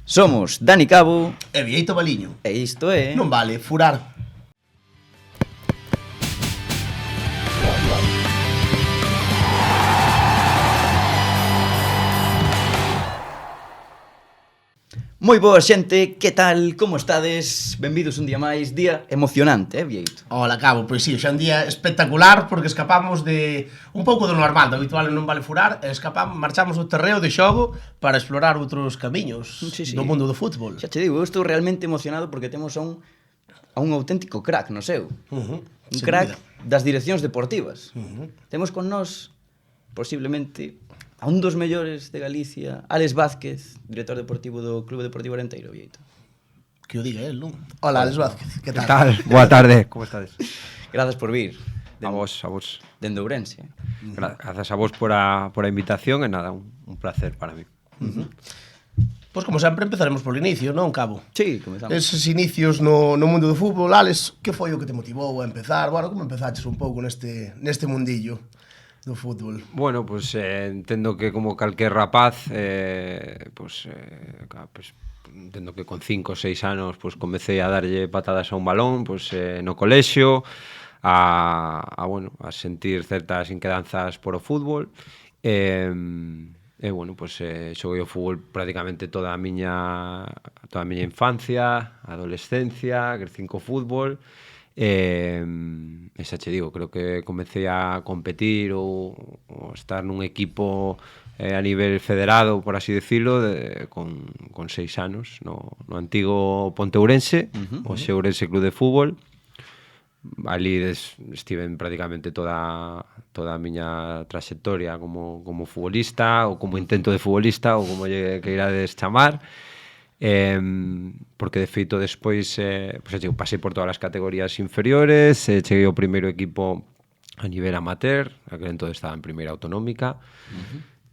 Somos Dani Cabo e Vieito Baliño. e isto é... Non vale furar. Moi boa xente, que tal? Como estades? Benvidos un día máis, día emocionante, Vieito? Hola, Cabo, pois sí, xa un día espectacular porque escapamos de un pouco do normal, do habitual non vale furar, e marchamos do terreo de xogo para explorar outros camiños do mundo do fútbol. Xa che digo, eu estou realmente emocionado porque temos a un auténtico crack no seu. Un crack das direccións deportivas. Temos con nós, posiblemente, a un dos mellores de Galicia, Alex Vázquez, director deportivo do Clube Deportivo Arenteiro, Vieito. Que o diga el, non? Hola, Alex Vázquez, que tal? Que tal? Boa tarde, como estades? Grazas por vir. A vos. Dende Ourense. Grazas a vos por a invitación e nada, un placer para mí. Pois como sempre empezaremos polo inicio, non, Cabo? Sí, comezamos. Eses inicios no mundo do fútbol, Alex, que foi o que te motivou a empezar? Bueno, como empezaches un pouco neste mundillo do fútbol? Bueno, pues entendo que como calquer rapaz, entendo que con 5 ou 6 anos pues, comecei a darlle patadas a un balón pues, no colexio, a sentir certas inquedanzas por o fútbol, xoguei o fútbol prácticamente toda a miña infancia, adolescencia, crecín co fútbol. Xa che digo, creo que comecei a competir ou estar nun equipo a nivel federado, por así decirlo, con 6 anos no antigo Ponteurense, o Ourense Club de Fútbol. Ali estiven prácticamente toda a miña traxectoria como futbolista ou como intento de futbolista ou como lle queirades chamar. Porque de feito despois pasei por todas as categorías inferiores, cheguei ao primeiro equipo a nivel amateur, aquel entón estaba en primeira autonómica,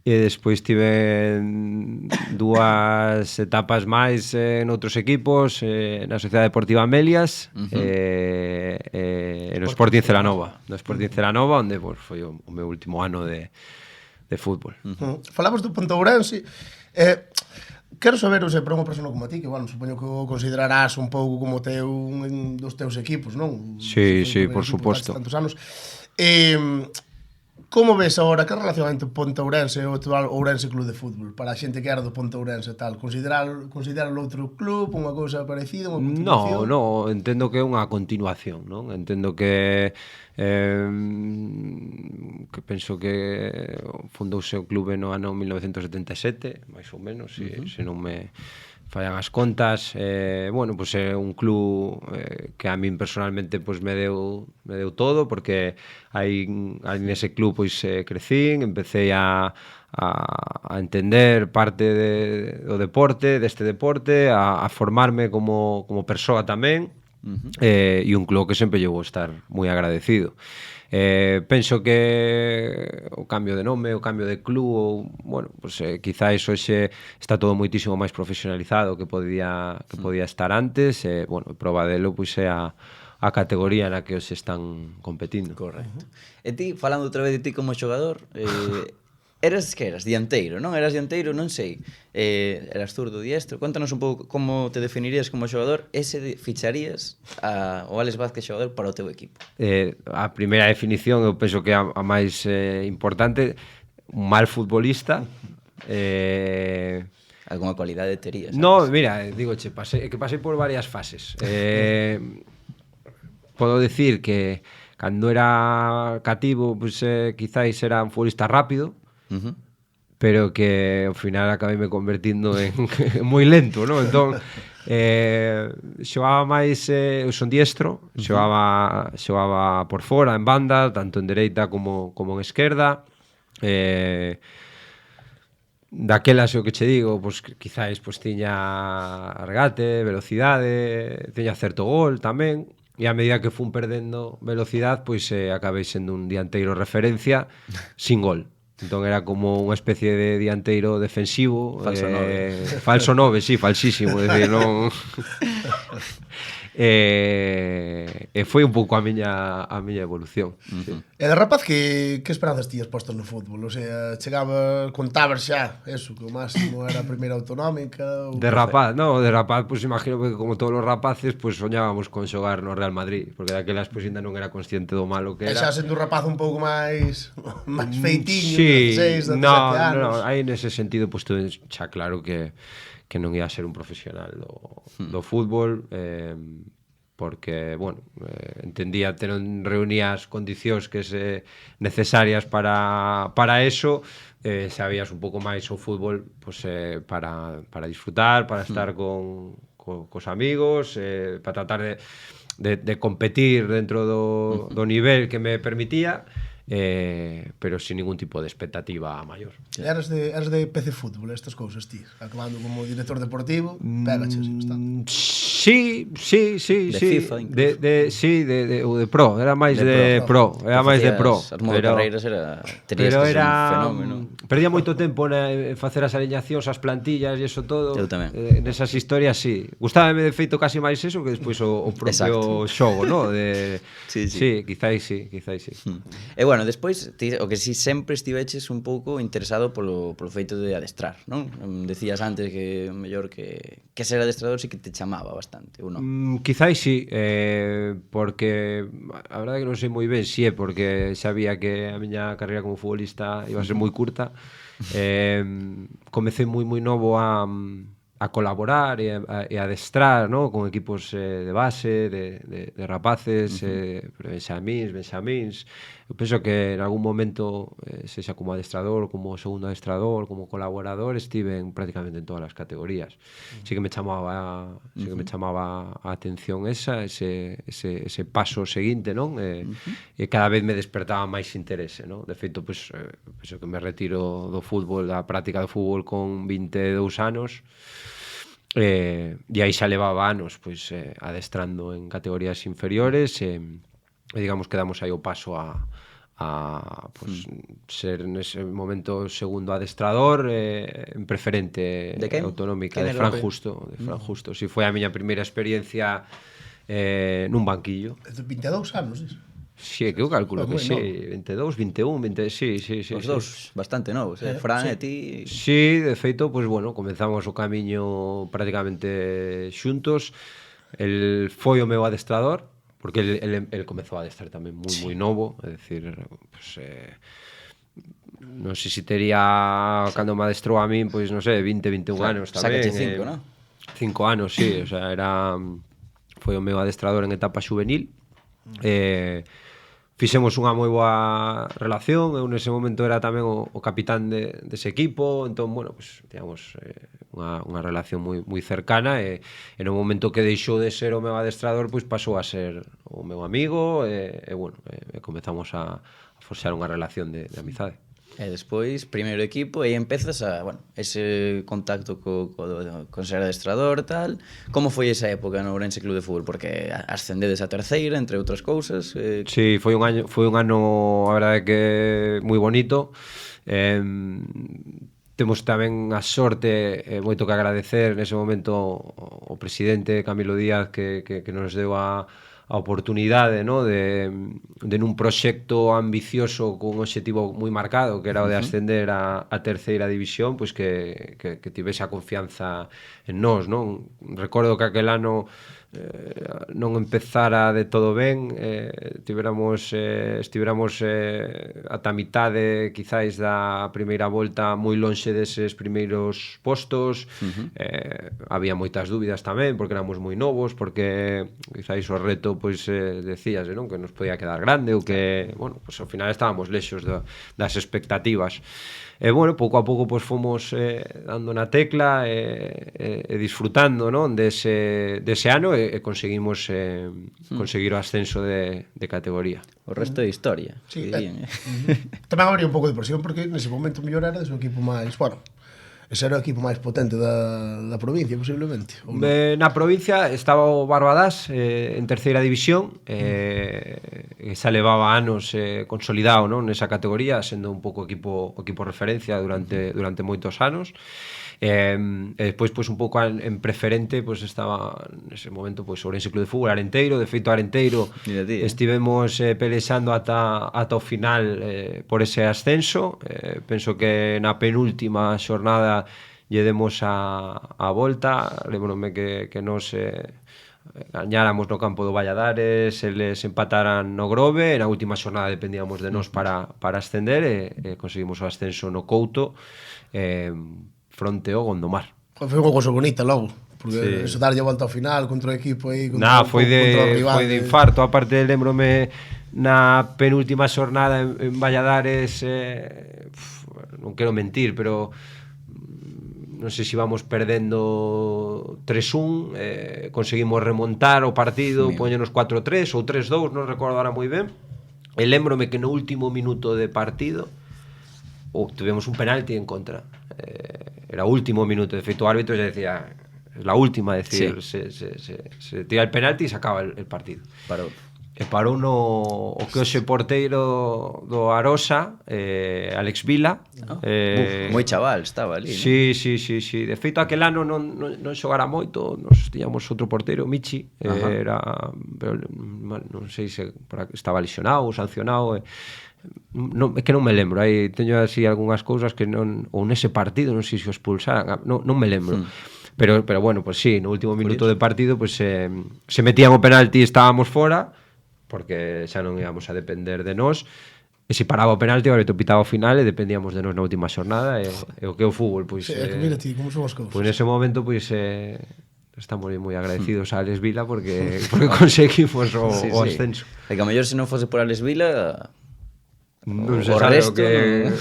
e despois tive dúas etapas máis en outros equipos, na Sociedade Deportiva Amelias e no Sporting Celanova, onde foi o meu último ano de fútbol. Falamos do Pontourense, quero saber, para unha persona como a ti, que, bueno, supoño que o considerarás un pouco como un dos teus equipos, non? Sí, por suposto. Tantos anos. Como ves agora, que relación entre Pontourense e o actual Ourense Club de Fútbol? Para a xente que era do Pontourense e tal, consideralo outro club, unha cousa parecida, unha continuación? No, entendo que é unha continuación, non? Entendo que penso que fundouse o clube no ano 1977, máis ou menos, se non me fallan as contas. É un club que a min personalmente me deu todo, porque aí nese club crecín, empecé a entender parte do deporte, deste deporte, a formarme como persoa tamén, e un club que sempre llevo a estar moi agradecido. Penso que o cambio de nome, o cambio de club, quizáis hoxe está todo moitísimo máis profesionalizado que podía estar antes, proba delo é a categoría na que hoxe están competindo. Correcto. E ti, falando outra vez de ti como xogador, eras dianteiro, non? Eras dianteiro, non sei. Eras zurdo, diestro. Contanos un pouco como te definirías como xogador e se ficharías o Alex Vázquez xogador para o teu equipo. A primeira definición, eu penso que a máis importante, un mal futbolista. Alguna cualidade terías? No, mira, digoche, pasei por varias fases. Podo decir que cando era cativo, quizáis era un futbolista rápido, pero que ao final acabei me convertindo en moi lento, non? Entón, xogaba máis, eu son diestro, xogaba por fora, en banda, tanto en dereita como en esquerda. Daquelas o que che digo, quizáis tiña regate, velocidade, tiña certo gol tamén, e a medida que fun perdendo velocidade, acabei sendo un dianteiro referencia sin gol. Entón era como unha especie de dianteiro defensivo, falso 9, sí, falsísimo, decir, non. E foi un pouco a miña evolución. E de rapaz, que esperanzas tías postas no fútbol? O sea, contabas xa, eso, que o máximo era a primeira autonómica... De rapaz, no, de rapaz, pues imagino que como todos os rapaces, pues soñábamos con xogar no Real Madrid, porque daquelas pues ainda non era consciente do malo que era. E xa sendo un rapaz un pouco máis feitiño, sí, 16, 17 no, anos. aí nese sentido, pues todo xa claro que non ia ser un profesional do fútbol, porque, bueno, entendía que non reunía as condicións que se necesarias para eso, sabías un pouco máis o fútbol pues, para disfrutar, para estar cos amigos, para tratar de competir dentro do nivel que me permitía, pero sin ningún tipo de expectativa mayor. Eras de PC Fútbol, estas cousas, ti, acabando como director deportivo, pégaches bastante. Sí. De FIFA, incluso. Sí, de pro, era máis de pro, era máis de pro. As modocarreiras terías que ser un fenómeno. Perdía moito tempo en facer as aliñacións, as plantillas e eso todo. Eu tamén. Nesas historias, sí. Gustábame de feito casi máis eso que despois o propio xogo, ¿no? Sí, quizáis sí. E bueno, despois, o que si sempre estiveches un pouco interesado polo feito de adestrar, non? Decías antes que mellor que ser adestrador sí que te chamaba bastante, ou non? Quizáis sí, porque a verdade que non sei moi ben se é porque sabía que a miña carreira como futbolista iba a ser moi curta. Comecei moi novo a colaborar e a adestrar, ¿no? Con equipos de base, de rapaces, benxamíns. Eu penso que en algún momento, sexa como adestrador, como segundo adestrador, como colaborador, estiven prácticamente en todas as categorías. Sí que me chamaba a atención ese paso seguinte, non? E cada vez me despertaba máis interese, non? De feito, pues, penso que me retiro do fútbol, da práctica do fútbol con 22 anos, e aí xa levaba anos pois, adestrando en categorías inferiores, e digamos que damos aí o paso a pues, ser nese momento segundo adestrador en preferente autonómica de Fran Justo. Si foi a miña primeira experiencia nun banquillo. 22 anos, iso. Sí, que eu calculo que sí, 22, 21, 20, sí. Os dous bastante novos, Fran e ti. Sí, de feito, pues bueno, comenzamos o camiño prácticamente xuntos. El foi o meu adestrador, porque el comezou a adestrar tamén moi novo, é dicir, pues, non sei se tería, cando me adestrou a min, pois non sei, 20, 21 anos tamén. Sácache 5, non? 5 anos, sí, o sea, foi o meu adestrador en etapa xuvenil. Fixemos unha moi boa relación, eu nese momento era tamén o capitán dese equipo, entón, bueno, pues, teníamos unha relación moi cercana, e no momento que deixou de ser o meu adestrador, pues, pasou a ser o meu amigo, e bueno, comezamos a forxar unha relación de amizade. E despois, primeiro equipo, e empezas ese contacto con ser adestrador, tal. Como foi esa época no Ourense Club de Fútbol? Porque ascendedes a terceira, entre outras cousas. Sí, foi un ano, a verdade que moi bonito. Temos tamén a sorte, moito que agradecer nese momento o presidente Camilo Díaz que nos deu a oportunidade, ¿no? de nun proxecto ambicioso con un obxectivo moi marcado, que era o de ascender a terceira división, pois que tivese a confianza en nós, non? Recordo que aquel ano non empezara de todo ben, estiveramos ata mitade quizáis da primeira volta moi lonxe deses primeiros postos. Había moitas dúbidas tamén, porque éramos moi novos, porque quizáis o reto, pois, decíase, non? Que nos podía quedar grande, ou que, bueno, pois ao final estábamos lexos das expectativas. E, bueno, pouco a pouco, pois, fomos dando na tecla e disfrutando, non? Dese ano, e conseguimos conseguir o ascenso de categoría. O resto é historia. Sí, tamén habría un pouco de presión, porque nese momento mellor era o equipo máis, bueno, ese era o equipo máis potente da provincia, posiblemente. Na provincia estaba o Barbadás en terceira división, xa levaba anos consolidado, non, nesa categoría, sendo un pouco equipo referencia durante moitos anos. Despois, pois, un pouco en preferente, pois, estaba nese momento, pois, Ourense Club de Fútbol, Arenteiro. De feito, Arenteiro estivemos pelexando ata o final por ese ascenso. Penso que na penúltima xornada lle demos a volta. Lembrome que nos gañáramos no campo do Valladares, eles empataran no Grove, e na última xornada dependíamos de nós para ascender, e conseguimos o ascenso no Couto, fronte ao Gondomar. Foi unha cousa bonita logo, porque eso darlle a volta ao final contra o equipo aí, foi de infarto. Aparte, lembrome na penúltima xornada en Valladares, non quero mentir, pero non sei se íbamos perdendo 3-1, conseguimos remontar o partido, poñenos 4-3 ou 3-2, non recordo ahora moi ben, e lembrome que no último minuto de partido tuvemos un penalti en contra, era o último minuto. De feito, o árbitro ya decía, es la última, decir, se tira el penalti e se acaba el partido. Parou o que hoxe porteiro do Arosa, Alex Vila. Moi chaval estaba ali, sí. De feito, aquel ano non xogara moito. Nos tiñamos outro porteiro, Michi, era, pero non sei se estaba lesionado ou sancionado. É que non me lembro, aí teño así algunhas cousas que non, ou nese partido non sei se o expulsaran, non me lembro. Pero bueno, pues sí, no último minuto de partido pues se metían o penalti e estábamos fora, porque xa non íbamos a depender de nós, e se paraba o penalti, o árbitro pitaba o final e dependíamos de nós na última xornada, e o que é o fútbol, pois mira ti, como son as cousas. Pois nese momento pois estamos moi agradecidos a Alex Vila porque conseguimos o ascenso. E que a mellor se non fose por Alex Vila, non se sabe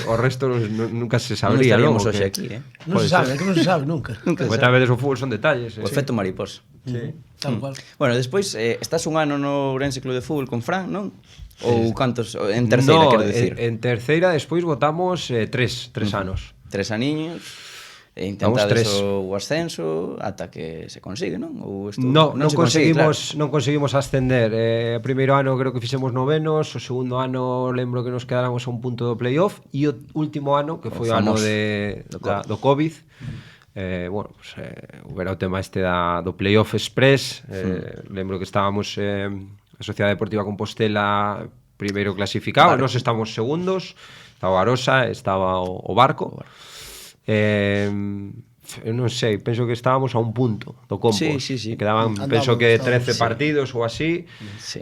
o resto nunca se sabría. Non estaríamos hoxe aquí, non se sabe, que non se sabe nunca. Moitas veces o fútbol son detalles. O efecto mariposa. Tal cual. Bueno, despois estás un ano no Ourense Club de Fútbol con Fran, non? Ou cantos en terceira, quero dicir? En terceira despois votamos 3 anos. 3 aniños. E intentades o ascenso ata que se consigue, non? Non conseguimos ascender. O primeiro ano creo que fixemos novenos, o segundo ano lembro que nos quedáramos a un punto do playoff, e o último ano, que foi o ano do COVID, bueno, pues, houbera o tema este do playoff express. Lembro que estábamos a Sociedade Deportiva Compostela primeiro clasificado, nós estábamos segundos, estaba o Arosa, estaba o Barco. Non sei, penso que estábamos a un punto do Compos. Sí. Quedaban, penso que 13 partidos ou así.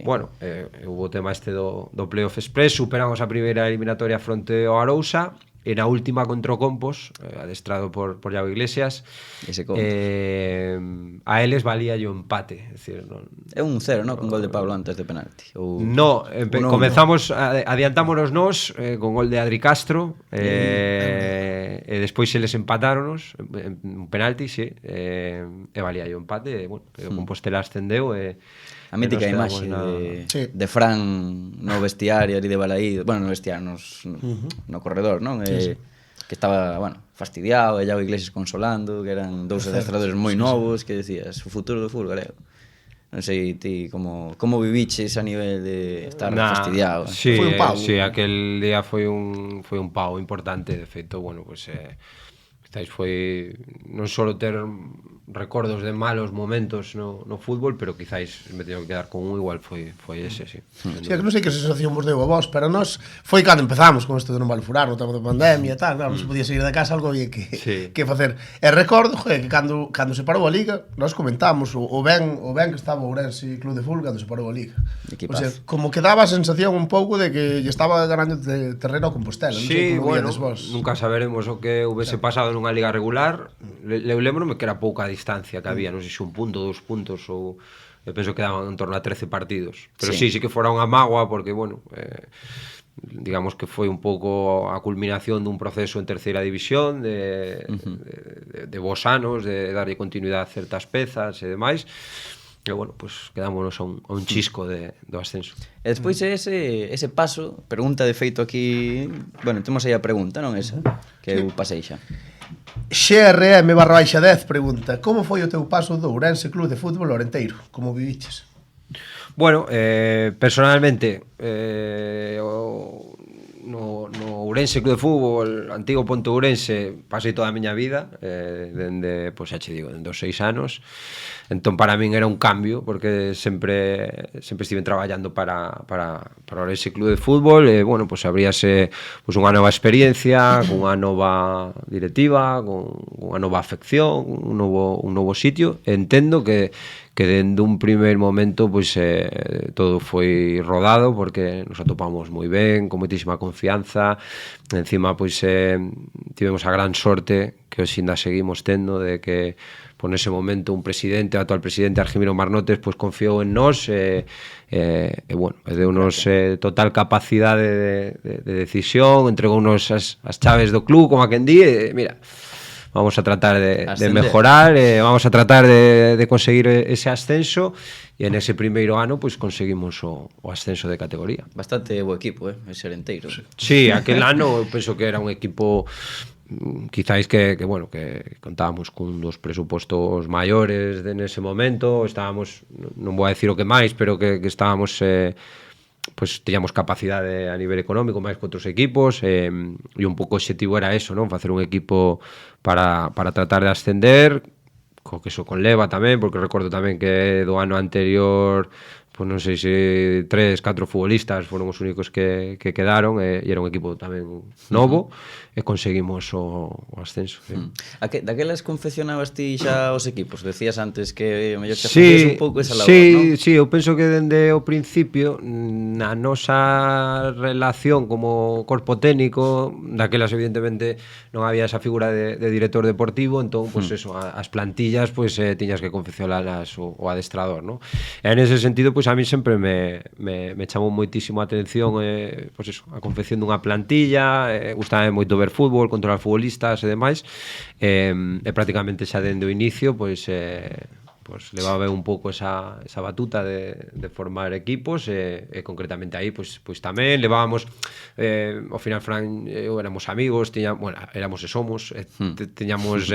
Bueno, hubo o tema este do playoff express, superamos a primeira eliminatoria fronte ao Arousa, e na última contra o Compos, adestrado por Iago Iglesias, a eles valía o empate. É dicir, é un 0, non? Con gol de Pablo antes de penalti. No, comezamos, adiantámonos nós con gol de Adri Castro, e despois eles empatáronos un penalti, e valía o empate. Bueno, o Compostela ascendeu e a mítica imaxe de Fran no vestiario ali de Balaído, bueno, no vestiario, no corredor, non? Que estaba, bueno, fastidiado, e Iago Iglesias consolando, que eran dous adestradores moi novos, que decías, o futuro do fútbol galego. Non sei ti como viviches a nivel de estar fastidiado. Foi un pau. Sí, aquel día foi un pau importante, de feito, bueno, pues quizás foi non só ter recordos de malos momentos no fútbol, pero quizás me teño que quedar con un, igual foi ese, sí. Sí, que non sei que sensación vos deu a vos, pero nós foi cando empezamos con isto de non vale furar, no tempo de pandemia e tal, claro, non se podía sair de casa, algo había que facer. E recordo, que cando se parou a Liga, nós comentamos o ben que estaba o Ourense Club de Fútbol cando se parou a Liga. O sea, como que daba a sensación un pouco de que lle estaba ganando terreno ao Compostela. Sí, bueno, nunca saberemos o que houvese pasado nunha Liga regular. Eu lembrome que era pouca distancia que había, non sei se un punto, 2 puntos, ou eu penso que daban en torno a 13 partidos, pero sí que fora unha mágoa, porque, bueno, digamos que foi un pouco a culminación dun proceso en terceira división de bons anos, de darlle continuidade a certas pezas e demais, e, bueno, pues quedámonos a un chisco do ascenso. E despois ese paso, pregunta de feito aquí, bueno, temos aí a pregunta, non esa, que eu pasei xa. XRM/10 pregunta: como foi o teu paso do Ourense Club de Fútbol Orenteiro? Como viviches? Bueno, personalmente, no no Ourense Club de Fútbol, antigo Ponte Ourense, pasei toda a miña vida, dende, pois xa che digo, dende os 6 anos. Entón, para min era un cambio, porque sempre estive traballando para Ourense Club de Fútbol, e, bueno, pois abríase pois unha nova experiencia, con unha nova directiva, con unha nova afección, un novo sitio. Entendo que dende un primeiro momento pois todo foi rodado, porque nos atopamos moi ben, con moitísima confianza. Encima pois tivemos a gran sorte, que hoxe ainda seguimos tendo, de que por nese momento un presidente, o actual presidente Argimiro Marnotes, pois confiou en nós e bueno, deu-nos total capacidade de decisión, entregounos as chaves do club, como a quen di, mira, vamos a tratar de mejorar, vamos a tratar de conseguir ese ascenso, e en ese primeiro ano pois conseguimos o ascenso de categoría. Bastante bo equipo, ese Serenteiro. Sí, aquel ano eu penso que era un equipo quizáis que bueno, que contábamos cun dos presupostos maiores nese momento, estábamos, non vou a decir o que máis, pero que estábamos pois teñamos capacidade a nivel económico máis que outros equipos, e un pouco o objetivo era eso, non? Facer un equipo para tratar de ascender, co que eso conleva tamén, porque recordo tamén que do ano anterior, pois non sei se 3-4 futbolistas foron os únicos que quedaron, e era un equipo tamén novo, e conseguimos o ascenso. Daquelas confeccionabas ti xa os equipos? Decías antes que mellor te facías un pouco esa labor, non? Sí, eu penso que dende o principio na nosa relación como corpo técnico, daquelas evidentemente non había esa figura de director deportivo, entón, pois eso, as plantillas pois tiñas que confeccionalas o adestrador, non? E en ese sentido, pois a mí sempre me chamou moitísimo a atención pois eso, a confección dunha plantilla, gustaba moito ver fútbol, controlar futbolistas e demais, e prácticamente xa dende o inicio pois levaba un pouco esa batuta de formar equipos, e concretamente aí pois tamén levábamos, ao final Fran e eu éramos amigos, éramos e somos, tiñamos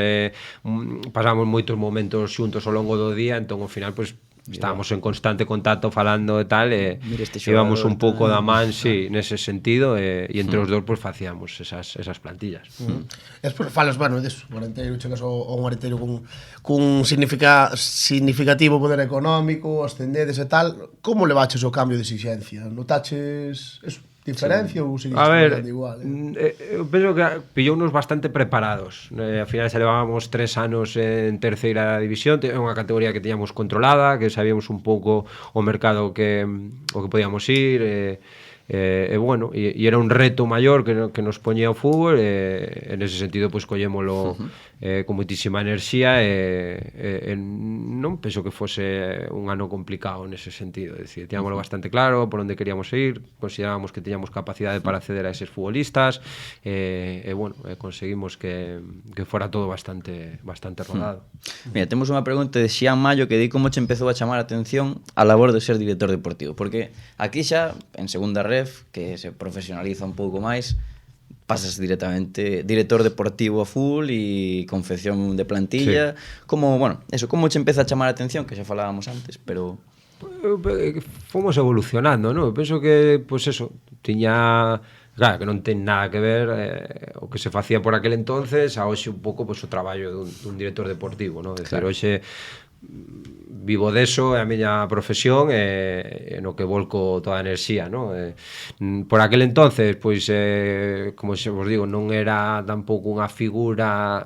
pasábamos moitos momentos xuntos ao longo do día, entón ao final pois estábamos en constante contacto falando e tal, e íbamos un pouco da man, sí, nese sentido, e entre os dous pois facíamos esas plantillas. Despois falas, bueno, deso, o Arenteiro chegas ao un Arenteiro cun significativo poder económico, ascendedes e tal. Como levaches o cambio de exigencia? Notaches eso, diferencia ou seguiste igual? Eu penso que pillounos bastante preparados. Ao final xa levábamos 3 anos en terceira división, é unha categoría que teñamos controlada, que sabíamos un pouco o mercado o que podíamos ir, e bueno, e era un reto maior que nos poñía o fútbol, e en ese sentido pois collémolo con moitísima enerxía, e non penso que fose un ano complicado nese sentido, é dicir, tiñámoslo bastante claro por onde queríamos ir, considerábamos que teñamos capacidade para acceder a eses futbolistas, e bueno, conseguimos que fora todo bastante rodado. Mira, temos unha pregunta de Xian Mayo que di como che empezou a chamar a atención a labor de ser director deportivo, porque aquí xa, en segunda ref, que se profesionaliza un pouco máis, pasas directamente director deportivo a full e confección de plantilla. Como, bueno, eso, como che empeza a chamar a atención, que xa falábamos antes, pero fomos evolucionando, non? Eu penso que, pois eso, tiña, claro, que non ten nada que ver o que se facía por aquel entonces a hoxe un pouco pois o traballo dun director deportivo, non? Decir, hoxe vivo deso, é a miña profesión, e no que volco toda a enerxía, non? Por aquel entonces, pois, como xa vos digo, non era tampouco unha figura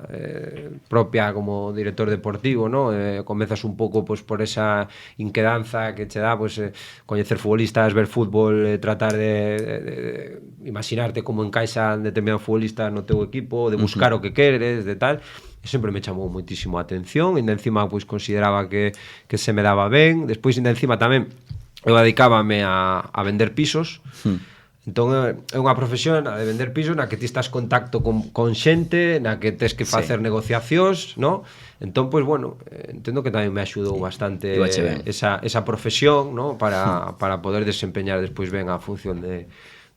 propia como director deportivo, non? Comezas un pouco pois por esa inquedanza que che dá, pois, coñecer futbolistas, ver fútbol, tratar de imaginarte como encaixan determinados futbolistas no teu equipo, de buscar o que queres, de tal. Sempre me chamou moitísimo a atención, ainda encima pois consideraba que se me daba ben. Despois ainda encima tamén eu dedicábame a vender pisos. Entón é unha profesión a de vender pisos na que ti estás contacto con xente, na que tes que facer negociacións, non? Entón, pois, bueno, entendo que tamén me axudou bastante esa profesión, non? Para poder desempeñar despois ben a función de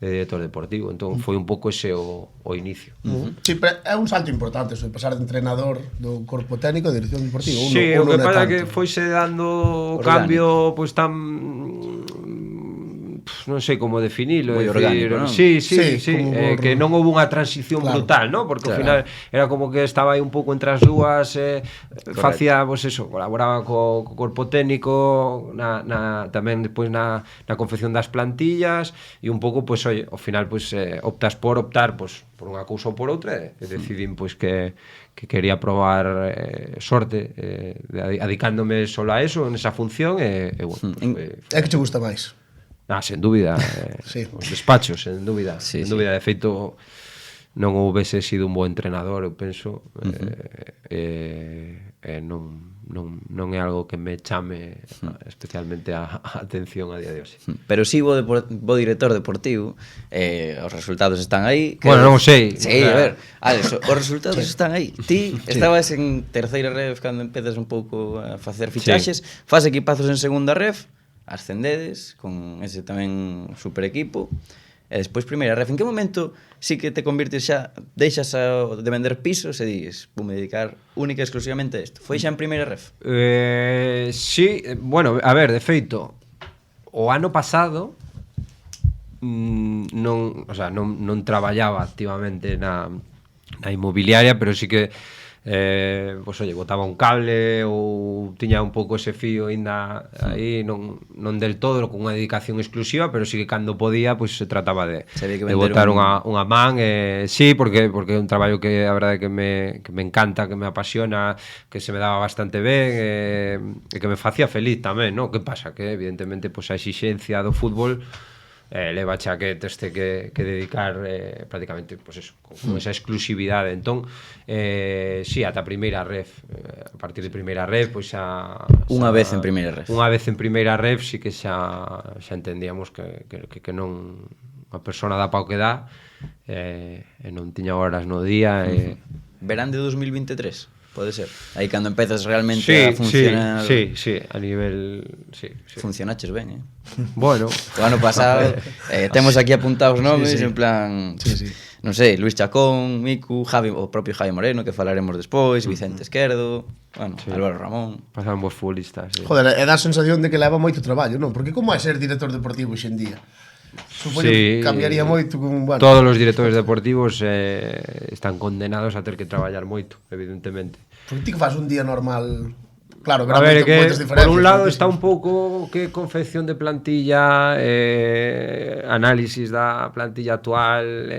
director deportivo. Entón foi un pouco ese o inicio. Sí, pero é un salto importante eso, de pasar de entrenador do corpo técnico a dirección deportivo. Sí, o que pasa que foise dando o cambio pois tan non sei como definilo, moi orgánico, non? Sí, que non houve unha transición brutal, non? Porque ao final era como que estaba aí un pouco entre as dúas, facía, pois eso, colaboraba co corpo técnico, tamén despois na confección das plantillas e un pouco, pois, oye, ao final, pois, optas por por unha cousa ou por outra e decidín, pois, que quería probar sorte adicándome solo a eso, en esa función e bueno, É que che gusta máis? Sen dúbida, os despachos, sen dúbida. Sí, sen dúbida, de feito non houvese sido un bo entrenador, eu penso, non é algo que me chame especialmente a atención a día de hoxe. Pero si bo director deportivo, os resultados están aí. Bueno, non o sei. Sí, a ver, Alex, os resultados están aí. Ti estabas en terceira ref cando empezas un pouco a facer fichaxes, faz equipazos en segunda ref, ascendedes con ese tamén super equipo e despois primeira ref. En que momento sí que te convirtes xa, deixas de vender pisos e dices, vou me dedicar única e exclusivamente a isto? Foi xa en primeira ref? Sí, bueno, a ver, de feito o ano pasado non traballaba activamente na inmobiliaria, pero sí que pois, oye, botaba un cable ou tiña un pouco ese fío ainda aí, non del todo con unha dedicación exclusiva, pero sí que cando podía, pois se trataba de botar unha man, sí, porque é un traballo que a verdade que me encanta, que me apasiona, que se me daba bastante ben e que me facía feliz tamén, non? Que pasa? Que evidentemente pois a exixencia do fútbol leva xa que teste que dedicar prácticamente pues eso, con esa exclusividade. Entón, sí, ata a primeira ref, a partir de primeira ref, pois xa unha vez en primeira ref. Unha vez en primeira ref sí que xa entendíamos que non a persona dá pa o que dá e non tiña horas no día Verán de 2023. Pode ser. Aí cando empezas realmente a funcionar. Sí, a nivel Funcionaches ben, Bueno, o ano pasado temos aquí apuntados nomes en plan, non sei, Luis Chacón, Miku, Javi, o propio Javi Moreno, que falaremos despois, Vicente Esquerdo, bueno, Álvaro Ramón. Pasaban vos futbolistas. Joder, é da sensación de que leva moito traballo, non? Porque como é ser director deportivo hoxe en día? Supoño que cambiaría moito con, bueno. Todos os directores deportivos están condenados a ter que traballar moito, evidentemente. Porque ti que faz un día normal? Claro, a ver, que por un lado está un pouco que confección de plantilla, análisis da plantilla actual,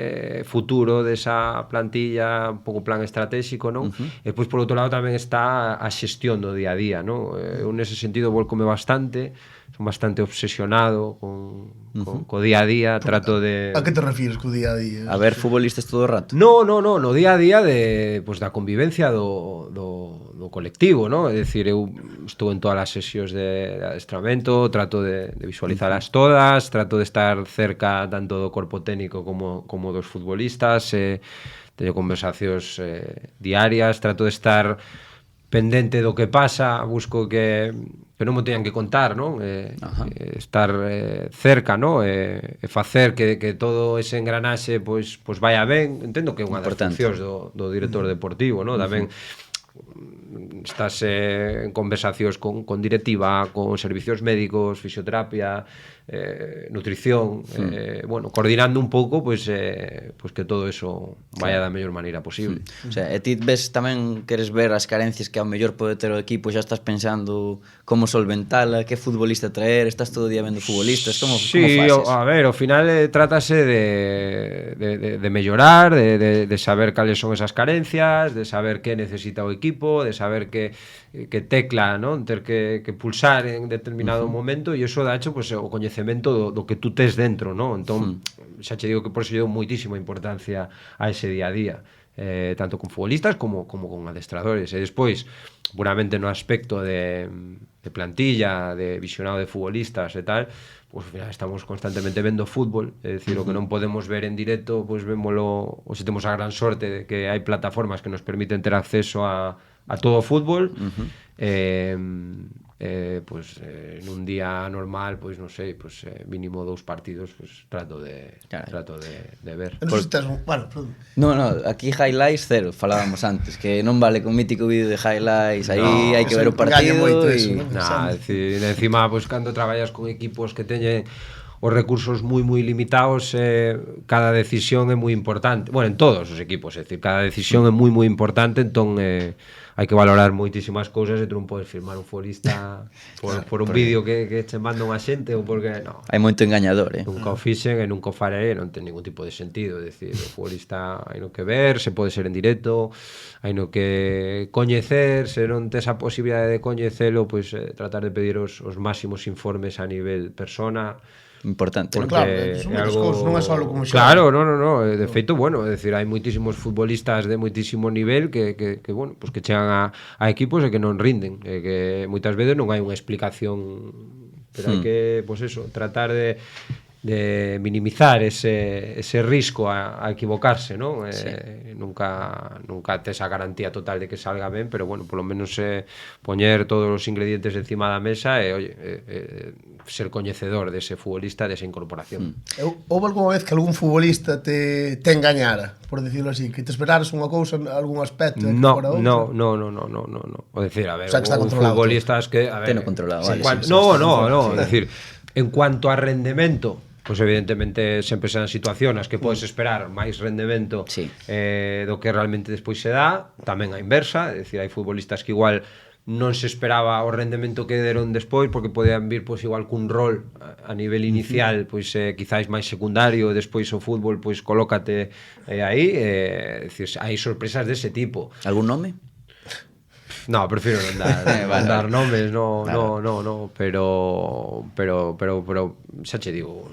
futuro desa plantilla, un pouco plan estratégico, non? E despois por outro lado tamén está a xestión do día a día, non? Eu nese sentido volcome bastante, son bastante obsesionado co día a día, trato de... A que te refires co día a día? A ver futbolistas todo o rato? No, día a día da convivencia do colectivo, non? É dicir, eu estou en todas as sesións de adestramento, trato de visualizalas todas, trato de estar cerca tanto do corpo técnico como dos futbolistas, teño conversacións diarias, trato de estar pendente do que pasa, busco que non me teñan que contar, non? Estar cerca, non? E facer que todo ese engranaxe pois vaya ben. Entendo que é unha das funcións do director deportivo, non? Tamén estás en conversacións con directiva, con servicios médicos, fisioterapia, nutrición, bueno, coordinando un pouco pois que todo eso vaya da mellor maneira posible. O sea, e ti ves tamén, queres ver as carencias que ao mellor pode ter o equipo, xa estás pensando como solventala, que futbolista traer, estás todo o día vendo futbolistas, como fases? A ver, ao final trátase de mellorar, de saber cales son esas carencias, de saber que necesita o equipo, de saber que tecla, non? Ter que pulsar en determinado momento, e iso dá hecho pois o coñecemento do que tú tes dentro, non? Entón, xa che digo que por iso lle dou moitísima importancia a ese día a día, tanto con futbolistas como con adestradores. E despois, puramente no aspecto de plantilla, de visionado de futbolistas e tal, pois ao final estamos constantemente vendo fútbol, é dicir, o que non podemos ver en directo, pois vémolo, ou se temos a gran sorte de que hai plataformas que nos permiten ter acceso a todo o fútbol, pois nun día normal, pois non sei, pois mínimo 2 partidos, pois trato de ver. Non sei se tes, bueno, No, aquí highlights cero, falábamos antes, que non vale con mítico vídeo de highlights, aí hai que ver o partido moito e... eso, non? Decir, encima, pois cando traballas con equipos que teñen os recursos moi limitados, cada decisión é moi importante. Bueno, en todos os equipos, é dicir, cada decisión é moi importante, entón hai que valorar moitísimas cousas e tu non podes firmar un futbolista por un vídeo que che manda unha xente ou porque non. Hai moito engañador, Nunca o fixen e nunca o farei, non ten ningún tipo de sentido, é dicir, o futbolista hai no que ver, se pode ser en directo, hai no que coñecer, se non tes a posibilidade de coñecelo, pois tratar de pedir os máximos informes a nivel persona. Importante, porque claro, son moitas cousas, non é só como xogar. Claro, no, de feito, bueno, é dicir, hai moitísimos futbolistas de moitísimo nivel que bueno, pues que chegan a equipos e que non rinden, e que moitas veces non hai unha explicación, pero hai que, pues eso, tratar de minimizar ese risco a equivocarse, non? Sí. Nunca tes a garantía total de que salga ben, pero bueno, polo menos poñer todos os ingredientes encima da mesa e, oye, ser coñecedor dese futbolista, desa incorporación. Houve algunha vez que algún futbolista te engañara, por decirlo así, que te esperaras unha cousa, algún aspecto? No. O decir, a ver, o sea, que está controlado futbolistas que, a ver, teno controlado, vale. No, é dicir, en cuanto a rendemento, pois evidentemente sempre serán situacións nas que podes esperar máis rendemento do que realmente despois se dá, tamén a inversa, é dicir, hai futbolistas que igual non se esperaba o rendemento que deron despois porque podían vir pois igual cun rol a nivel inicial, pois quizáis máis secundario, despois o fútbol pois colócate aí, dicir, hai sorpresas dese tipo. Algún nome? No, prefiero non dar nomes, no, pero xa che digo,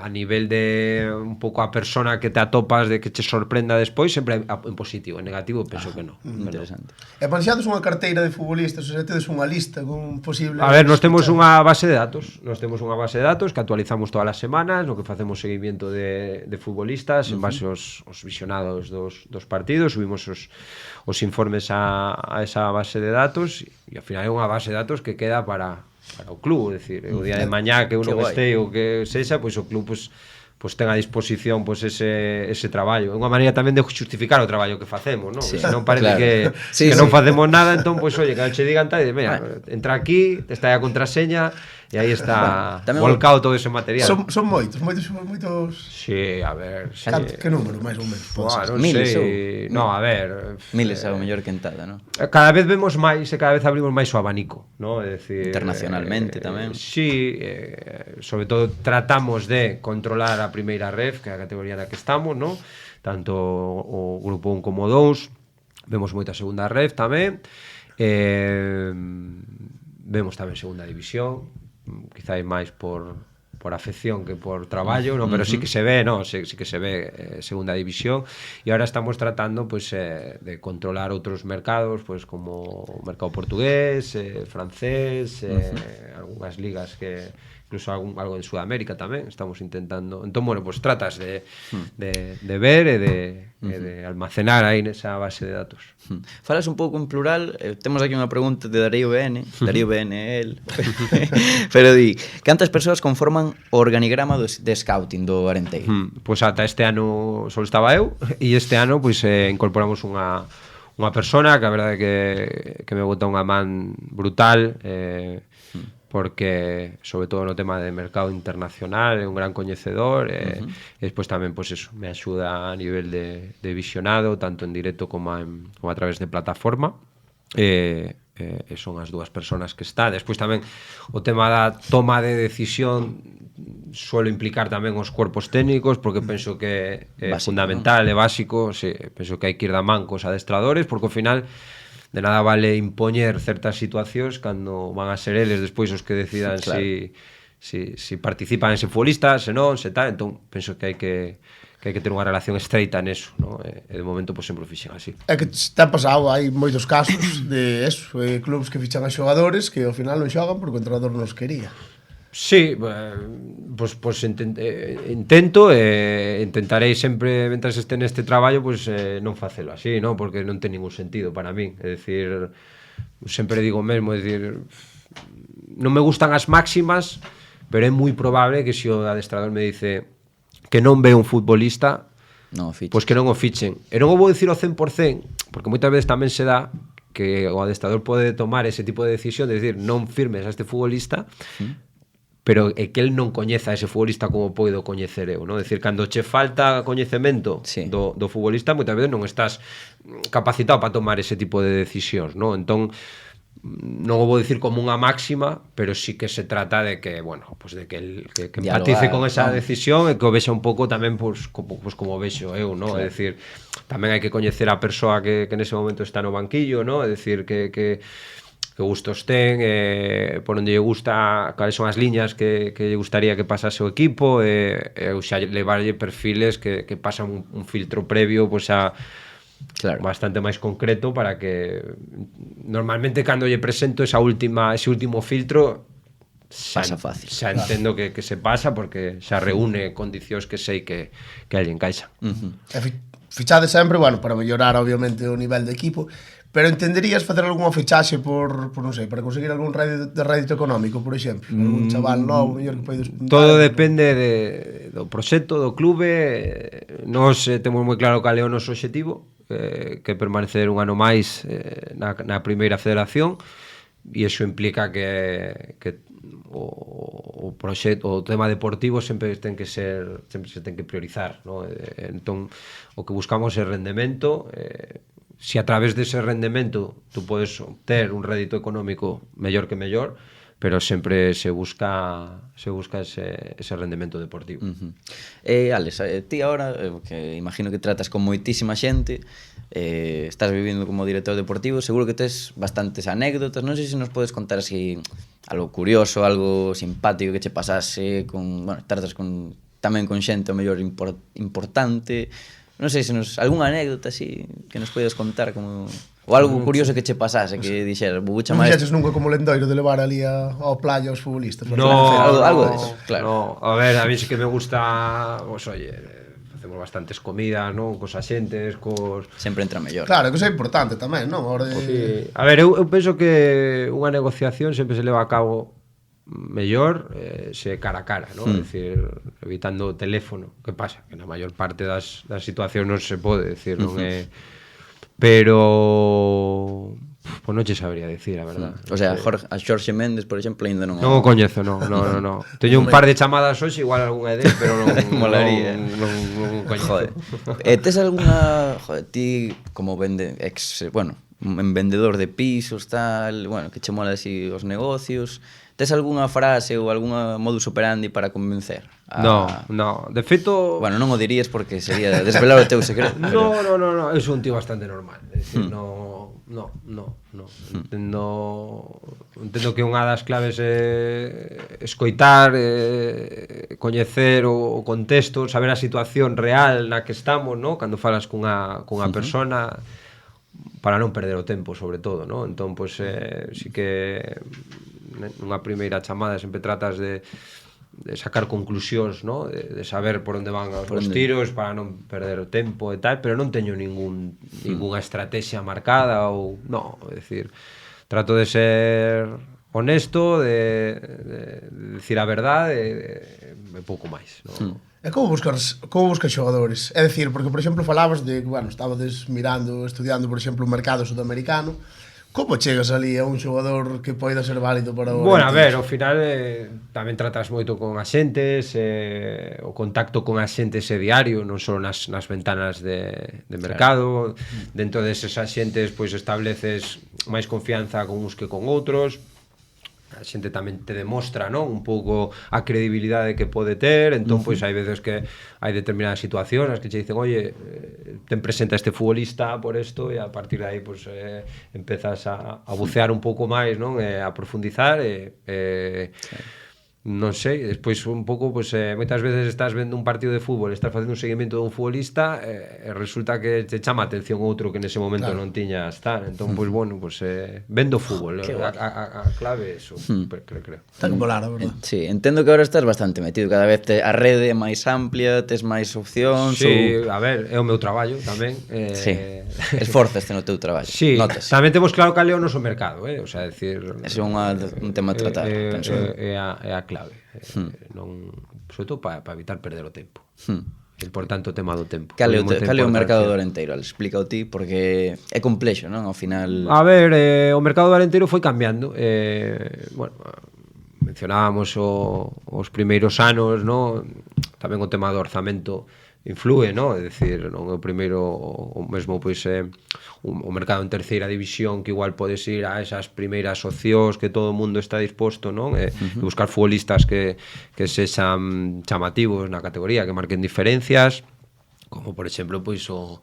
a nivel de un pouco a persona que te atopas de que che sorprenda despois, sempre en positivo, en negativo penso que non. Interesante. E planxades unha carteira de futbolistas, ou sea, tedes unha lista con posibles... A ver, nós temos unha base de datos, que actualizamos todas as semanas, no que facemos seguimiento de futbolistas en base aos visionados dos partidos, subimos os informes a esa base de datos e ao final é unha base de datos que queda para o club, é dicir, o día de mañá que uno este ou que sexa, pois o club pois ten a disposición pois ese traballo. É unha maneira tamén de justificar o traballo que facemos, non? Sí, Se non parece claro. que non facemos nada, entón pois oye, que che digan tal, mira, entra aquí, está aí a contraseña e aí está volcado todo ese material. Son moitos. Sí, a ver, sí. Que número, máis ou menos? Non Miles, sei. No, a ver, miles é o mellor quentada, non? Cada vez vemos máis e cada vez abrimos máis o abanico, ¿no? É dicir, internacionalmente tamén. Sí, sobre todo tratamos de controlar a primeira ref, que é a categoría na que estamos, ¿no? Tanto o grupo 1 como o 2. Vemos moita segunda ref tamén. Vemos tamén segunda división, quizás máis por afección que por traballo, no, pero sí que se ve, no, sí que se ve segunda división, e ahora estamos tratando pues de controlar outros mercados, pues como o mercado portugués, francés, algunhas ligas que incluso algo en Sudamérica tamén estamos intentando. Entón, bueno, pues tratas de ver e de almacenar aí nesa base de datos. Falas un pouco en plural, temos aquí unha pregunta de Darío BN, Darío BN el, pero di, cantas persoas conforman o organigrama de scouting do Arenteiro? Pois ata este ano só estaba eu, e este ano pois incorporamos unha persona que a verdade que me bota unha man brutal, porque sobre todo no tema de mercado internacional é un gran coñecedor, e despois tamén pois eso, me axuda a nivel de visionado tanto en directo como a través de plataforma, e son as dúas persoas que está. Despois tamén o tema da toma de decisión suelo implicar tamén os cuerpos técnicos, porque penso que é fundamental, é básico, penso que hai que ir da man cos adestradores, porque ao final de nada vale impoñer certas situacións cando van a ser eles despois os que decidan si participan ese futbolista, se non, se tal. Entón, penso que hai que ter unha relación estreita neso, ¿no? E de momento, pois, sempre o fixen así. É que está pasado, hai moitos casos de eso, clubs que fichan a xogadores que ao final non xogan porque o entrenador non os quería. Sí, pues intento intentarei sempre, mentras este neste traballo, pues non facelo así, ¿no? Porque non ten ningún sentido para min. É dicir, sempre digo mesmo, é dicir, non me gustan as máximas, pero é moi probable que se o adestrador me dice que non ve un futbolista, pois que non o fichen. E non o vou dicir ao 100%, porque moitas veces tamén se dá que o adestrador pode tomar ese tipo de decisión, de dicir, non firmes a este futbolista, pero é que el non coñeza a ese futbolista como poido coñecer eu, non? Decir, cando che falta coñecemento do futbolista, moitas veces non estás capacitado para tomar ese tipo de decisións, non? Entón, non o vou dicir como unha máxima, pero sí que se trata de que, bueno, pues de que empatice con esa decisión e que o vexa un pouco tamén como vexo eu, non? Claro. É dicir, tamén hai que coñecer a persoa que nese momento está no banquillo, non? É dicir, que gustos ten, por onde lle gusta, cales son as liñas que lle gustaría que pasase o equipo, e xa levarlle perfiles que pasan un filtro previo, pois a claro, bastante máis concreto, para que normalmente cando lle presento ese último filtro pasa fácil. Xa entendo que se pasa, porque xa reúne condicións que sei que lle encaixan. Fichade sempre, bueno, para mellorar obviamente o nivel de equipo, pero entenderías facer algunha fichaxe por non sei, para conseguir algún rédito económico, por exemplo, algún chaval novo, mellor que podes pintar. Todo depende do proxecto do clube. Nós temos moi claro cal é o noso obxectivo, que permanecer un ano máis na primeira federación, e iso implica que o proxecto, o tema deportivo sempre se ten que priorizar, ¿no? Entón, o que buscamos é rendemento. Si a través dese rendemento tú podes obter un rédito económico mellor que mellor, pero sempre se busca ese rendemento deportivo. Alex, ti agora, que imagino que tratas con moitísima xente, estás vivindo como director deportivo, seguro que tes bastantes anécdotas, non sei se nos podes contar así algo curioso, algo simpático que che pasase, tratas tamén con xente o mellor importante, non sei se algunha anécdota así que nos podes contar, como ou algo curioso que che pasase, que dixeras, vou chamar... Non fixeches nunca como lendoiro de levar ali ao playa aos futbolistas? No, algo disso, claro. A ver, a mí sí que me gusta, pues oye, facemos bastantes comidas, non? Cos axentes, sempre entra mellor. Claro, que iso é importante tamén, non? Sí. A ver, eu penso que unha negociación sempre se leva a cabo mellor se cara a cara, non? É dicir, evitando o teléfono. Que pasa? Que na maior parte das situacións non se pode, decir, non é... Pero pues non che sabría dicir, a verdad. O sea, a Xorxe Méndez, por exemplo, ainda non o coñezo, non. Teño un par de chamadas hoxe, igual algunha é del, pero non molaría. Non coñezo. Tes algunha, ti como vendedor de pisos, tal, que che mola así os negocios, tes algunha frase ou algunha modus operandi para convencer? No, de feito... Bueno, non o dirías porque sería desvelar o teu secreto. No, eu sou un tío bastante normal. É dicir, no. Entendo que unha das claves é escoitar, coñecer o contexto, saber a situación real na que estamos, no? Cando falas cunha persona, para non perder o tempo, sobre todo, no? Entón, pois, si que nunha primeira chamada sempre tratas de sacar conclusións, no? De saber por onde van os tiros para non perder o tempo e tal, pero non teño ningunha estrategia marcada ou non, é dicir, trato de ser honesto, de decir a verdade e pouco máis, non? E como buscas xogadores? É dicir, porque, por exemplo, falabas de que, estabades mirando, estudiando, por exemplo, o mercado sudamericano. Como chegas ali a un xogador que poida ser válido para o... Bueno, a ver, ao final tamén tratas moito con axentes, o contacto con axentes é diario, non só nas ventanas de mercado. Claro. Dentro deses axentes, pois estableces máis confianza con uns que con outros. A xente tamén te demostra, non? Un pouco a credibilidade que pode ter. Entón, pois hai veces que hai determinadas situacións as que che dicen, oye, ten presenta este futbolista por isto, e a partir de aí, pois, empezas a bucear un pouco máis, non? A profundizar non sei, despois un pouco, pois, moitas veces estás vendo un partido de fútbol, estás facendo un seguimento dun futbolista e resulta que te chama a atención outro que nese momento non tiña estar. Entón, pois, bueno, pois, vendo fútbol, a clave é iso, creo. Está que volar, a verdade. Sí, entendo que agora estás bastante metido, cada vez a rede é máis amplia, tes máis opcións. Sí, a ver, é o meu traballo tamén. Sí, esforzaste no teu traballo. Sí, tamén temos claro cal é o noso mercado, o sea, decir... É un tema a tratar, penso. É a clave, non, sobre todo para evitar perder o tempo. Importante o tema do tempo. Cal é o mercado do Arenteiro? Explícao ti, porque é complexo, non? Ao final... A ver, o mercado do Arenteiro foi cambiando. Bueno, mencionábamos os primeiros anos, no? Tamén o tema do orzamento influe, no? É dicir, non é o primeiro o mesmo pois o mercado en terceira división que igual podes ir a esas primeiras opcións que todo o mundo está disposto, non? E buscar futbolistas que sexan chamativos na categoría, que marquen diferencias, como por exemplo pois o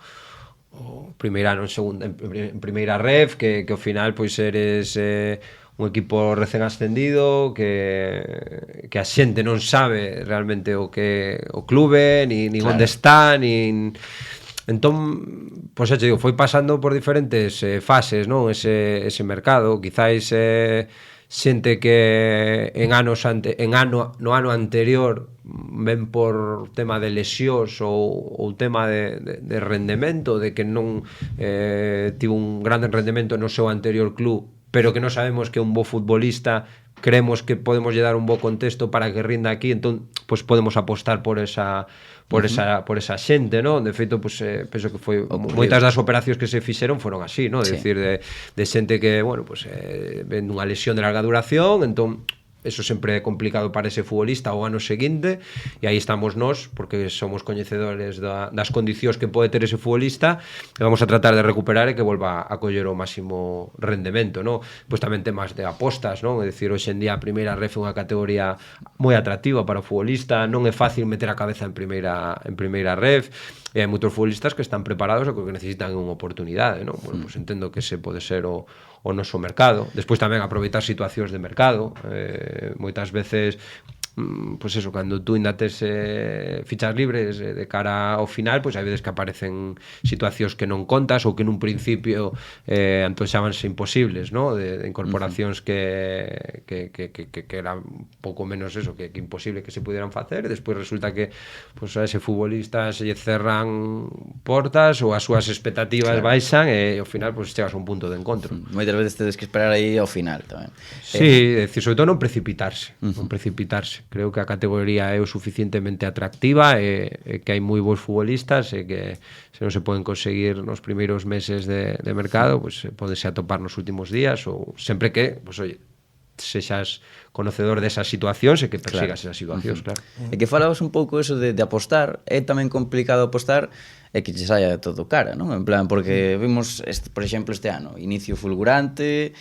primeiro ano en primeira ref, que ao final pois eres un equipo recén ascendido que a xente non sabe realmente o clube, nin onde está, nin... Entón, pois xa te digo, foi pasando por diferentes fases, non? Ese mercado, quizáis xente que no ano anterior ven por tema de lesións ou tema de rendemento, de que non tivo un grande rendemento no seu anterior club, pero que non sabemos que é un bo futbolista, creemos que podemos lle dar un bo contexto para que rinda aquí, entón pois podemos apostar por esa xente, non? De feito, pois penso que foi moitas das operacións que se fixeron foron así, non? De decir, de xente que, bueno, pois ven unha lesión de larga duración, entón eso sempre é complicado para ese futbolista o ano seguinte, e aí estamos nós, porque somos coñecedores das condicións que pode ter ese futbolista, e vamos a tratar de recuperar e que volva a coller o máximo rendemento, non? Pois tamén temas de apostas, non? É dicir, hoxe en día a primeira ref é unha categoría moi atractiva para o futbolista, non é fácil meter a cabeza en primeira ref, e hai moitos futbolistas que están preparados e que necesitan unha oportunidade, non? Bueno, pois entendo que ese pode ser o noso mercado. Despois tamén aproveitar situacións de mercado, moitas veces pois eso, cando tú ainda tes fichas libres de cara ao final, pois hai veces que aparecen situacións que non contas ou que nun principio antoxábanse imposibles, no? De incorporacións que era un pouco menos eso, que imposible que se pudieran facer, e despois resulta que pois a ese futbolista se lle cerran portas ou as súas expectativas baixan e ao final pois chegas a un punto de encontro. Moitas veces tedes que esperar aí ao final tamén. Sí, é dicir, sobre todo non precipitarse. Creo que a categoría é o suficientemente atractiva e que hai moi bons futbolistas e que se non se poden conseguir nos primeiros meses de mercado, pois podese atopar nos últimos días ou sempre que, pois oye, sexas conocedor desas situacións e que persigas esas situacións, claro. E que falabas un pouco eso de apostar, é tamén complicado apostar e que che saia todo cara, non? En plan, porque vimos, por exemplo, este ano, inicio fulgurante,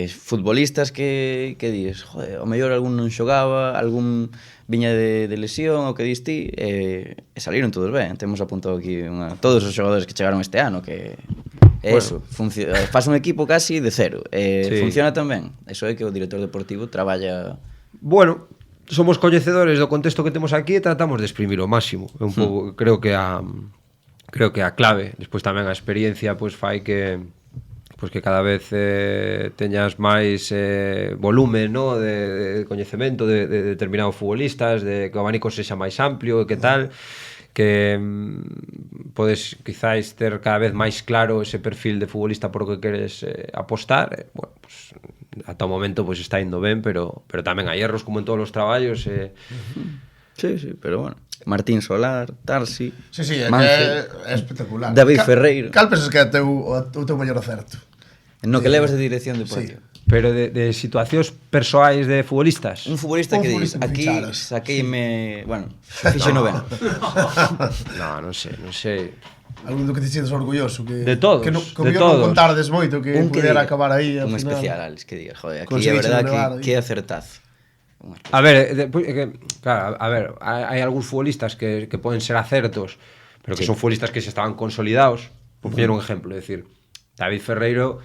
futbolistas que dices, joder, o mellor algún non xogaba, algún viña de lesión, o que dis ti, e saliron todos ben. Temos apuntado aquí todos os xogadores que chegaron este ano, que eso, faz un equipo casi de cero. Funciona tamén. Eso é que o director deportivo traballa... Bueno, somos coñecedores do contexto que temos aquí e tratamos de exprimir o máximo. É un pouco, creo que a clave. Despois tamén a experiencia pois fai que cada vez teñas máis volumen, no? de coñecemento de determinados futbolistas, de que o abanico sexa máis amplio e que tal, que podes quizáis ter cada vez máis claro ese perfil de futbolista por o que queres apostar. Bueno, pues, ata o momento pues, está indo ben, pero tamén hai erros como en todos os traballos. Sí, pero bueno. Martín Solar, Tarsi, é espectacular. David Ferreiro. Cal pensas que é o teu mellor acerto? No que levas de dirección deportiva. Pero de situacións persoais de futbolistas. Un futbolista que dis, aquí saqueime, bueno, fixeno ben. Non sei. Algún do que te sientes orgulloso que de todos, que non contardes moito que pudera acabar aí un especial, Alex, que diga, joder, aquí é verdad que acertazo. A ver, claro, hai algúns futbolistas que poden ser acertos, pero que son futbolistas que se estaban consolidados. Por poñer un exemplo, é dicir, David Ferreiro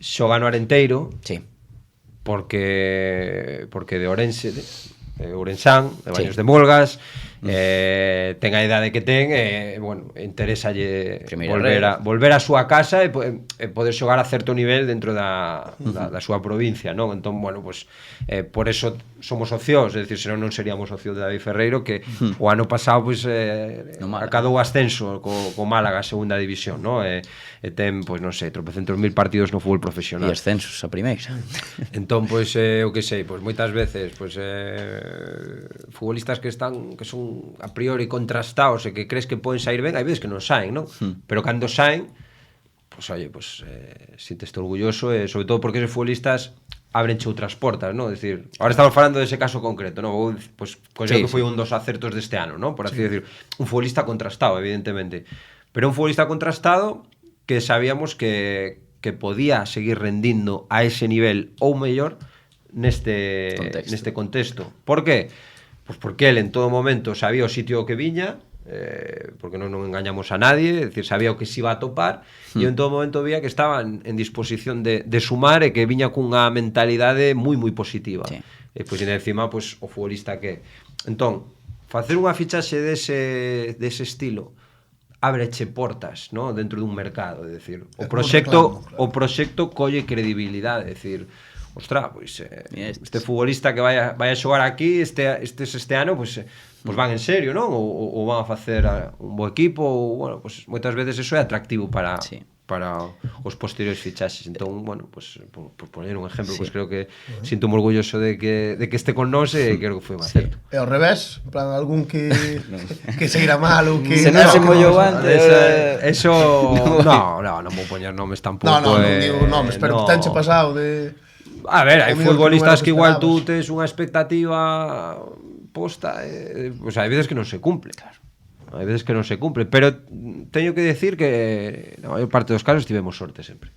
xoga no Arenteiro, porque de Ourense, de Ourensán, de Baños de Molgas, ten a idade que ten, bueno, interésalle volver a súa casa e poder xogar a certo nivel dentro da súa provincia, non? Entón, bueno, pues por eso somos socios, é dicir, senón non seríamos socios de David Ferreiro, que o ano pasado pues acadou ascenso co Málaga a segunda división, non? E ten, pois non sei, tropecentos mil partidos no fútbol profesional. E ascensos a primeira. Entón, pois, o que sei, pois moitas veces, pois futbolistas que son a priori contrastados e que crees que poden sair ben, hai veces que non saen, non? Pero cando saen, pois, oye, pois, sinteste orgulloso, e sobre todo porque esos futbolistas ábrenche outras portas, ¿no? Es decir, ahora estamos falando dese caso concreto, ¿no? Pues considero que foi un dos acertos deste ano, ¿no? Por así decir, un futbolista contrastado, evidentemente. Pero un futbolista contrastado que sabíamos que podía seguir rendindo a ese nivel ou mellor neste contexto. Por qué? Pues porque él en todo momento sabía o sitio que viña, porque non engañamos a nadie, é dicir, sabía o que se iba a topar, e en todo momento vía que estaba en disposición de sumar e que viña cunha mentalidade moi positiva. E pois encima, pois, o futbolista que... Entón, facer unha fichaxe dese estilo ábreche portas, ¿no? Dentro dun mercado, é dicir, o proxecto colle credibilidade, é dicir, ostra, pois este futbolista que vai a xogar aquí este ano, pois van en serio, non? Ou van a facer un bo equipo, ou, bueno, pois moitas veces eso é atractivo para os posteriores fichaxes. Entón, bueno, pois por poner un exemplo, pois creo que sinto moi orgulloso de que este con nós e creo que foi máis certo. E ao revés, en plan algún que seguirá mal ou que se non se mollou antes, eso non vou poñer nomes tampouco. Non digo nomes, pero tenche pasado de... A ver, hai futbolistas que igual tú tes unha expectativa posta, pues hai veces que non se cumple, claro. Hai veces que non se cumple, pero teño que decir que na maior parte dos casos tivemos sorte sempre.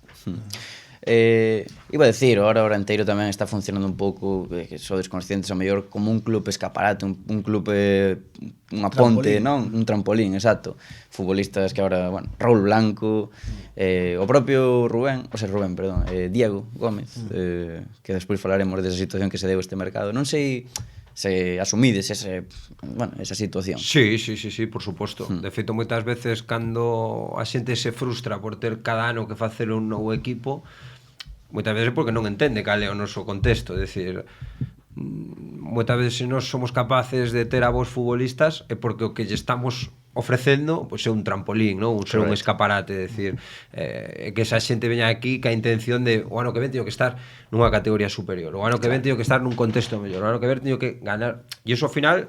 Iba a decir, o hora enteiro tamén está funcionando un pouco, que sodes conscientes a mellor, como un club escaparate, un club unha ponte, non? Un trampolín, exacto. Futbolistas que agora, bueno, Raúl Blanco, o propio Diego Gómez, que despois falaremos desa situación que se deu este mercado. Non sei se asumides esa situación. Sí, por suposto. De feito, moitas veces cando a xente se frustra por ter cada ano que facer un novo equipo, moitas veces porque non entende cal é o noso contexto, é dicir, moitas veces se nós somos capaces de ter a vos futbolistas é porque o que lle estamos ofrecendo pois é un trampolín, non? Ser un escaparate, é dicir, que esa xente veña aquí ca intención de o ano que ven teño que estar nunha categoría superior, o ano que ven teño que estar nun contexto mellor, o ano que ven teño que ganar, e iso ao final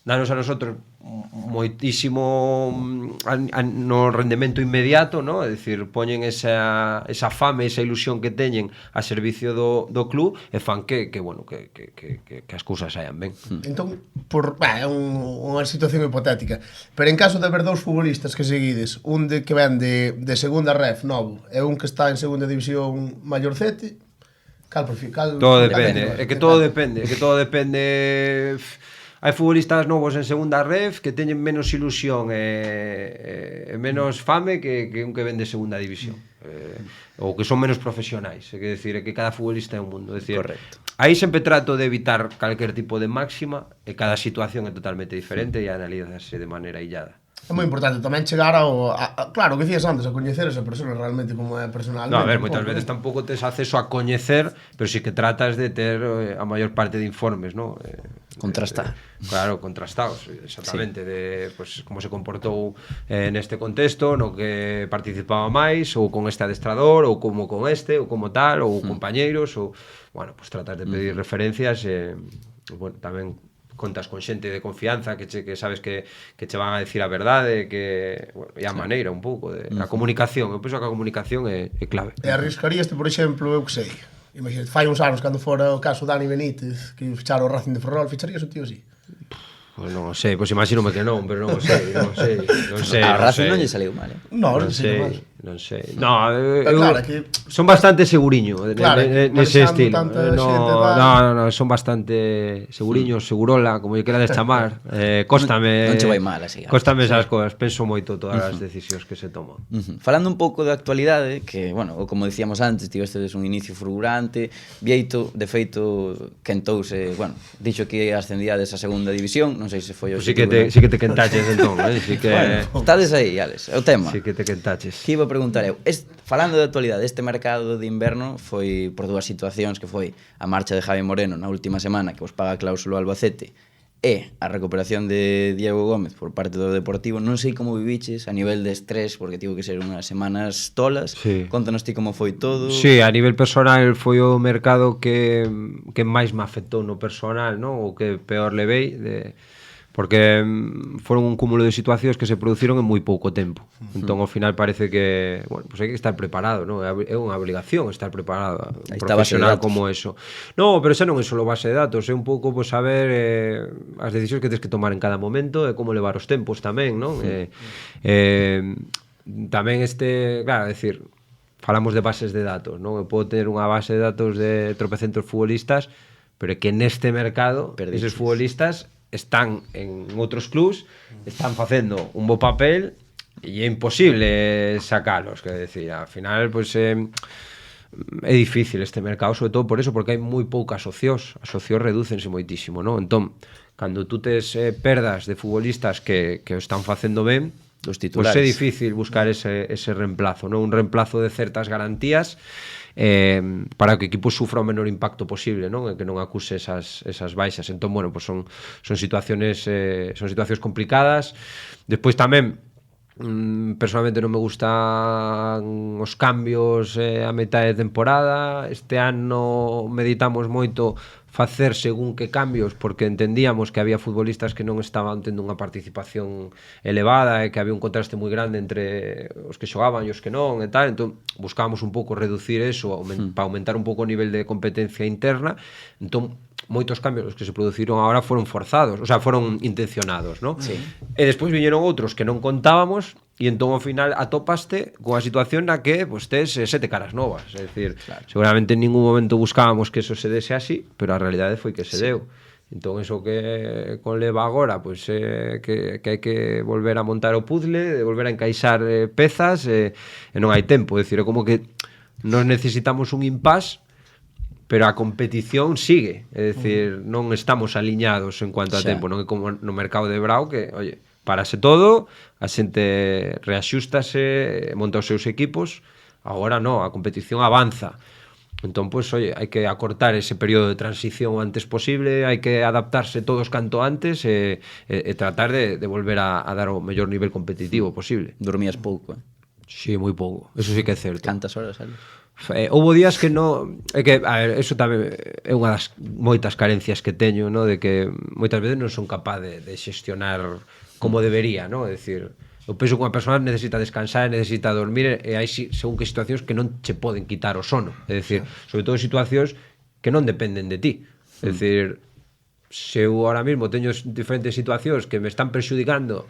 danos a nosotros moitísimo no rendemento inmediato, ¿no? É dicir, poñen esa fame, esa ilusión que teñen a servicio do club e fan que as cousas saian ben. Entón, é unha situación hipotética, pero en caso de haber dous futbolistas que seguides, un que ven de segunda ref novo e un que está en segunda división maiorcete, cal todo depende, é que todo depende. Hai futbolistas novos en segunda ref que teñen menos ilusión e menos fame que un que ven de segunda división, ou que son menos profesionais, é que cada futbolista é un mundo. Correcto. Aí sempre trato de evitar calquer tipo de máxima e cada situación é totalmente diferente e analízase de maneira illada. É moi importante tamén chegar claro, que dicías antes, a coñecer esa persona realmente como é personalmente. No, a ver, moitas veces tampouco tes acceso a coñecer, pero sí que tratas de ter a maior parte de informes, ¿no? Contrastar. Claro, contrastados, exactamente, de pues como se comportou neste contexto, no que participaba máis, ou con este adestrador, ou como con este, ou como tal, ou compañeiros, ou, bueno, pues tratas de pedir referencias e, bueno, tamén contas con xente de confianza que sabes que che van a decir a verdade, que, bueno, e a maneira un pouco de a comunicación. Eu penso que a comunicación é clave. E arriscaríaste, por exemplo, eu que sei, imagínate, fai uns anos cando fora o caso Dani Benítez, que ficharon o Racing de Ferrol, ficharías o tío así? Pois non sei, pois imagínome que non, pero non sei. A Racing non lle saliu mal, Non sei. No, claro, que son bastante seguriño nese estilo. No, son bastante seguriños, segurola, como lle querades chamar. Cóstame. Non che vai mal así. Cóstame esas cousas, penso moito todas as decisións que se toman. Falando un pouco da actualidade, que, bueno, como dicíamos antes, tivestes un inicio fulgurante, Vieito, de feito, quentouse, bueno, dixo que ascendíades a segunda división, non sei se foi o sí que te quentaches entón, sí que bueno, estades aí, Alex, é o tema. Sí que te quentaches. Que iba a preguntar eu, falando da actualidade, este mercado de inverno foi por dúas situacións, que foi a marcha de Javi Moreno na última semana, que vos paga a cláusula Albacete, e a recuperación de Diego Gómez por parte do Deportivo. Non sei como viviches a nivel de estrés, porque tivo que ser unhas semanas tolas. Sí. Contanos ti como foi todo. Sí, a nivel personal foi o mercado que máis me afectou no personal, ¿no? O que peor levei porque foron un cúmulo de situacións que se produciron en moi pouco tempo. Entón, ao final parece que, bueno, pues hai que estar preparado, non? É unha obligación estar preparado, un profesional como eso. No, pero xa non é só base de datos, é un pouco pues, saber as decisións que tens que tomar en cada momento e como levar os tempos tamén, non? Tamén claro, decir, falamos de bases de datos, non? Eu podo ter unha base de datos de tropecentos futbolistas, pero que neste mercado eses futbolistas están en outros clubs, están facendo un bo papel e é imposible sacalos, que decir, ao final pues, é difícil este mercado, sobre todo por eso, porque hai moi poucas socios, as socios redúcense moitísimo, non? Entón, cando tú tes perdas de futbolistas que o están facendo ben, os titulares, pues é difícil buscar ese reemplazo, non? Un reemplazo de certas garantías para que o equipo sufra o menor impacto posible, non? E que non acuse esas baixas. Entón, bueno, pues son situacións complicadas. Despois tamén personalmente non me gustan os cambios a metade de temporada. Este ano meditamos moito facer según que cambios, porque entendíamos que había futbolistas que non estaban tendo unha participación elevada e que había un contraste moi grande entre os que xogaban e os que non e tal. Entón buscábamos un pouco reducir eso para aumentar un pouco o nivel de competencia interna. Entón moitos cambios que se produciron agora foron forzados, o sea, foron intencionados, ¿no? Sí. E despois viñeron outros que non contábamos e entón ao final atopaste coa situación na que pues, tes 7 caras novas, é dicir, claro, seguramente en ningún momento buscábamos que eso se dese así, pero a realidade foi que se deu. Entón, eso que conleva agora, pues, que hai que volver a montar o puzzle, de volver a encaixar pezas, e non hai tempo. É dicir, é como que nos necesitamos un impasse, pero a competición sigue. É dicir, non estamos aliñados en cuanto a tempo. Non é como no mercado de Brao que, oye, parase todo, a xente reaxústase, monta os seus equipos. Agora non, a competición avanza. Entón, pues, oye, hai que acortar ese período de transición o antes posible, hai que adaptarse todos canto antes e tratar de volver a dar o mellor nivel competitivo posible. Dormías pouco, Sí, moi pouco, eso sí que é certo. Cantas horas, ali? Houbo días que non, é que, a ver, eso tamén é unha das moitas carencias que teño, no? De que moitas veces non son capaz de xestionar como debería, no? É dicir, eu penso que unha persoa necesita descansar, necesita dormir, e hai según que situacións que non che poden quitar o sono, é dicir, sobre todo situacións que non dependen de ti. É dicir, se eu ahora mesmo teño diferentes situacións que me están perxudicando,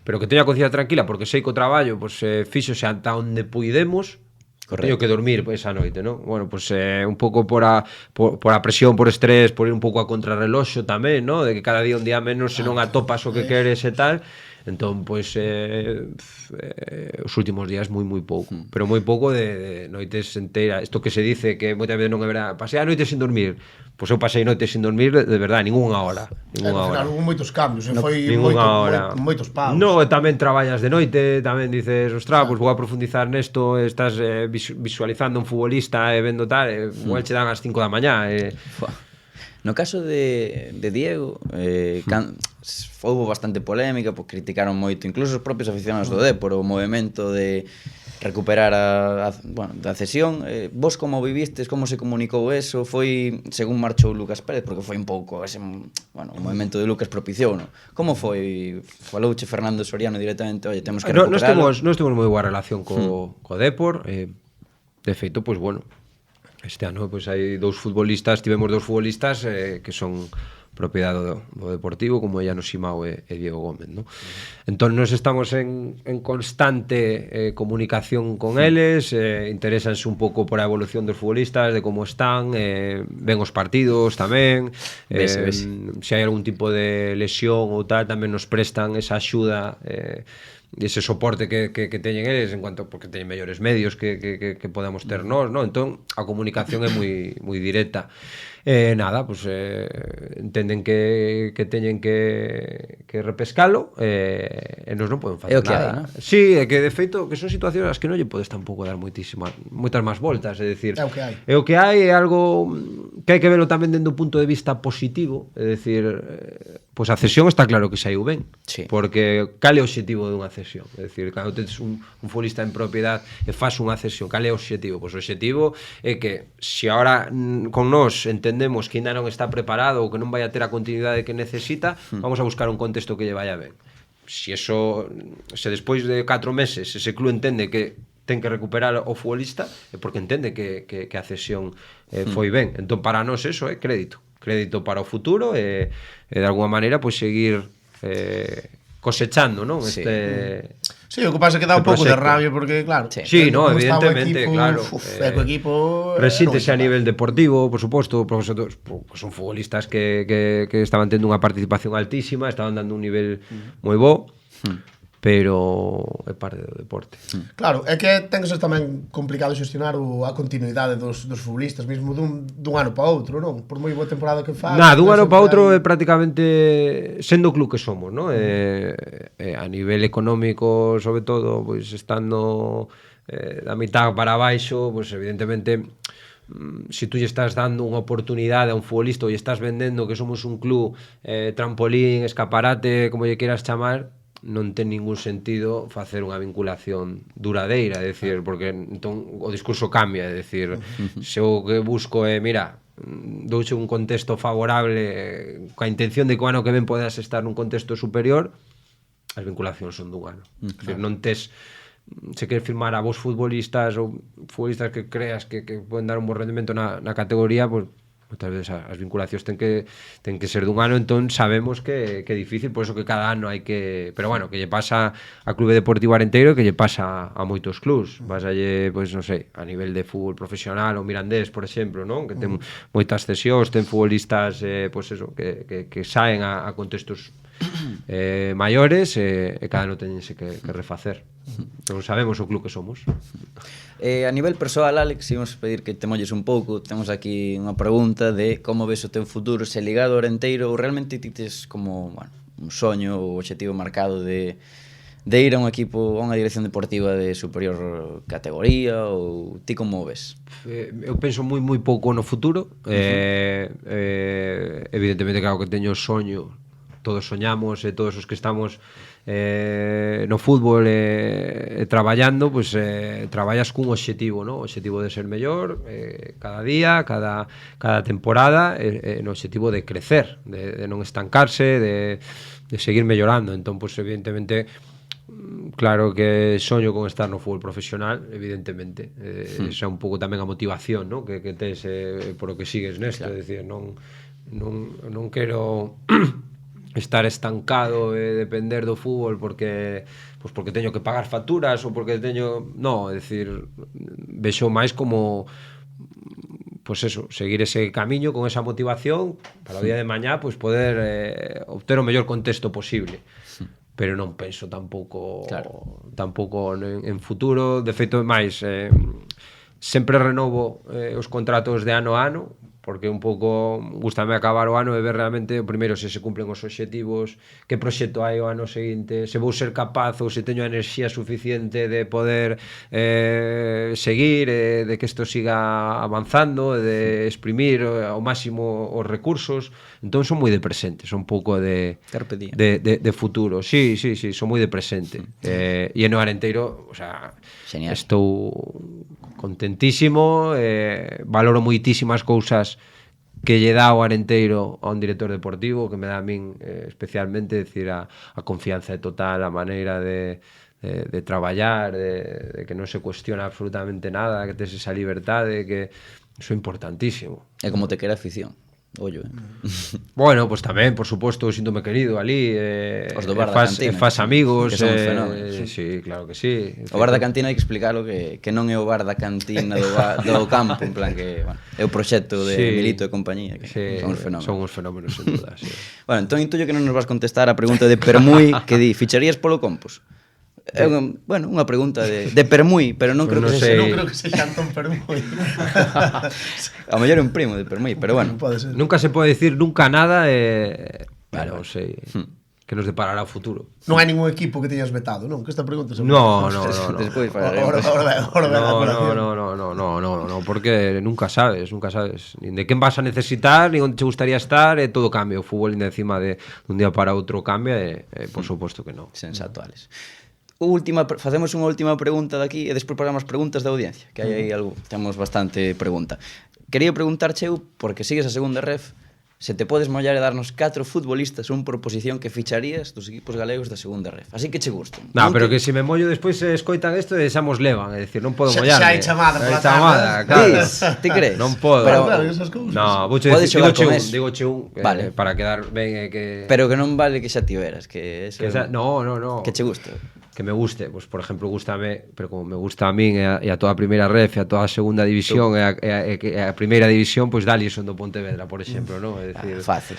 pero que teño a conciencia tranquila porque sei que o traballo pues, fíxose ata onde puidemos, teño que dormir esa noite, ¿no? Bueno, pues un pouco por a presión, por estrés, por ir un pouco a contrarreloxo tamén, ¿no? De que cada día un día menos se non atopas o que queres e tal. Entón, pois, os últimos días moi pouco, pero moi pouco de noites enteiras. Isto que se dice que moitas veces non é verdade, pasei a noite sin dormir. Pois eu pasei noites sin dormir de verdade, ninguna hora. Ao final hubo moitos cambios, foi moitos pagos. No, tamén traballas de noite, tamén dices, ostras, pois vou a profundizar nesto, estás visualizando un futbolista e vendo tal, igual che dan as 5 da mañá. No caso de Diego, houve bastante polémica, pois criticaron moito, incluso os propios aficionados do Dépor, o movemento de recuperar a cesión. Vos como vivistes, como se comunicou eso? Foi según marchou Lucas Pérez, porque foi un pouco ese, bueno, o movemento de Lucas propiciou, non? Como foi? Falouche Fernando Soriano directamente, oye, temos que recuperarlo. Nós temos moi boa relación co Dépor, de feito, pois bueno, este ano pois hai tivemos dous futbolistas que son propiedade do Deportivo, como Llano Simao e Diego Gómez, ¿no? Entón, nos estamos en constante comunicación con eles, interésanse un pouco por a evolución dos futbolistas, de como están, ven os partidos tamén, se hai algún tipo de lesión ou tal, tamén nos prestan esa axuda, ese soporte que teñen eles en cuanto porque teñen mellores medios que podamos ter nós, ¿no? Entón, a comunicación é moi directa. Nada, pues entenden que teñen que repescalo e nos non poden facer nada. Hai, ¿no? Sí, é que de feito que son situacións as que non lle podes tampouco dar moitas máis voltas, é dicir, é o que hai. É o que hai, é algo que hai que velo tamén dende un punto de vista positivo, é dicir, pois a cesión está claro que saiu ben, sí. Porque cal é o obxectivo dunha cesión? É dicir, cando tedes un futbolista en propiedade e faz unha cesión, cal é o obxectivo? Pois o obxectivo é que se agora con nós entendemos entendemos que ainda non está preparado ou que non vai a ter a continuidade que necesita, vamos a buscar un contexto que lle vaya ben. Se despois de 4 meses ese club entende que ten que recuperar o futbolista, é porque entende que a cesión foi ben. Entón, para nós, eso é crédito para o futuro e de alguma maneira, pois, seguir cosechando, non? Sí, o que pasa é que dá un pouco de rabia porque, claro, sí, no, evidentemente, claro, o equipo resíntese a nivel deportivo, por suposto, porque son futbolistas que estaban tendo unha participación altísima, estaban dando un nivel moi bo, pero é parte do deporte. Claro, é que ten que ser tamén complicado xestionar a continuidade dos futbolistas, mesmo dun ano para outro, non? Por moi boa temporada que faz. Dun ano para outro é prácticamente sendo o club que somos, non? A nivel económico, sobre todo, pois estando da mitad para baixo, pois evidentemente se tú lle estás dando unha oportunidade a un futbolista ou lle estás vendendo que somos un club trampolín, escaparate, como lle queras chamar, non ten ningún sentido facer unha vinculación duradeira, é dicir, porque entón o discurso cambia, é dicir, se o que busco é, mira, douche un contexto favorable coa intención de que o ano que ven podas estar nun contexto superior, as vinculacións son dun ano. É dicir, non tes, se queres firmar a vos futbolistas ou futbolistas que creas que poden dar un bon rendemento na categoría, pois moitas veces as vinculacións ten que ser dun ano, entón sabemos que é difícil, por eso que cada ano hai que, pero bueno, que lle pasa a Clube Deportivo Arenteiro e que lle pasa a moitos clubs, vasalle, pois non sei, a nivel de fútbol profesional ou Mirandés, por exemplo, non? Que ten moitas cesións, ten futbolistas pois eso, que saen a contextos maiores e cada ano teñense que refacer. Entón sabemos o club que somos. A nivel persoal, Alex, íbamos a pedir que te molles un pouco. Temos aquí unha pregunta de como ves o teu futuro, se ligado ao Arenteiro ou realmente ti tes como, bueno, un soño ou objetivo marcado de ir a un equipo, a unha dirección deportiva de superior categoría, ou ti como o ves? Eu penso moi pouco no futuro. Evidentemente, claro que teño soño, todos soñamos, todos os que estamos no fútbol traballando, pois traballas cun obxectivo, no? O obxectivo de ser mellor cada día, cada temporada, no obxectivo de crecer, de non estancarse, de seguir mellorando. Entón, pois evidentemente, claro que soño con estar no fútbol profesional, evidentemente. Esa é un pouco tamén a motivación, no? Que tes por o que sigues nesto, claro. É dicir, non quero estar estancado e depender do fútbol porque teño que pagar facturas ou porque teño, no, é dicir, vexo máis como pois eso, seguir ese camiño con esa motivación para o día de mañá pois poder obter o mellor contexto posible. Pero non penso tampouco en futuro, de feito máis sempre renovo os contratos de ano a ano, porque un pouco gustame acabar o ano e ver realmente o primeiro se cumplen os obxectivos, que proxecto hai o ano seguinte, se vou ser capaz ou se teño a enerxía suficiente de poder seguir, de que isto siga avanzando, de exprimir ao máximo os recursos. Entón son moi de presente, son un pouco de futuro. Sí, son moi de presente. E no Arenteiro, o sea, estou contentísimo, valoro moitísimas cousas que lle dá o Arenteiro a un director deportivo, que me dá a min especialmente, decir, a confianza total, a maneira de traballar, de que non se cuestiona absolutamente nada, que tes esa liberdade, que iso é importantísimo. É como te quera a afición. Ollo, Bueno, pues tamén, por suposto, síntome querido ali, os do bar da cantina, faz amigos, que son fenómenos. Sí, claro que sí. O bar da cantina hai que explicarlo que non é o bar da cantina do campo, en plan que, bueno, é o proxecto de Milito e compañía, que son os fenómenos. Son os fenómenos, sen duda, sí. Bueno, entón intuyo que non nos vas contestar a pregunta de Permui que di, ficharías polo Compos? É unha pregunta de Permui, pero non creo que sexa Antón Permui. A mellor é un primo de Permui, pero bueno. Nunca se pode decir nunca nada, pero sei que nos deparará o futuro. Non hai ningún equipo que teñas vetado, non? Que esta pregunta No. Despois No, porque nunca sabes, nin de quen vas a necesitar, nin onde te gustaría estar, e todo cambia, o fútbol ainda encima de un día para outro cambia, e por suposto que non. Sensato, Alex. Facemos unha última pregunta daqui e despois paramos as preguntas da audiencia, que hai aí algo, temos bastante pregunta. quería preguntarche eu, porque sigues a segunda ref, se te podes mollar e darnos 4 futbolistas un por posición que ficharías dos equipos galegos da segunda ref. Así que che gustan. No, pero que se me mollo despois escoitan isto e xa mos levan, é dicir, non podo mollarme. Xa hai chamada pola chamada, tarde. claro. Ti crees? Non podo. Pero, Claro, esas cousas. No, vouche Podes decir, xogar con eso. digo un, Vale. para quedar ben que pero que non vale que xa tiveras, que eso, no. que che gusta. Que me guste, pues por ejemplo, gústame, pero como me gusta a min e a toda a primeira ref, e a toda a segunda división e a primeira división, pois pues, Dalisson do Pontevedra, por exemplo, ¿no? É dicir, Fácil.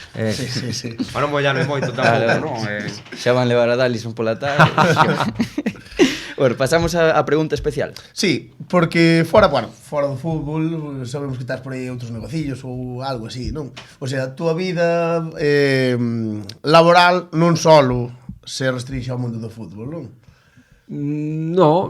Sí. Para non mollarme moito tampouco, ¿no? Xa van levar a Dalisson pola tarde. Bueno, pasamos a pregunta especial. Sí, porque fora do fútbol sabemos que estás por aí outros negocillos ou algo así, non? O sea, a túa vida laboral non solo se restringe ao mundo do fútbol, non? No,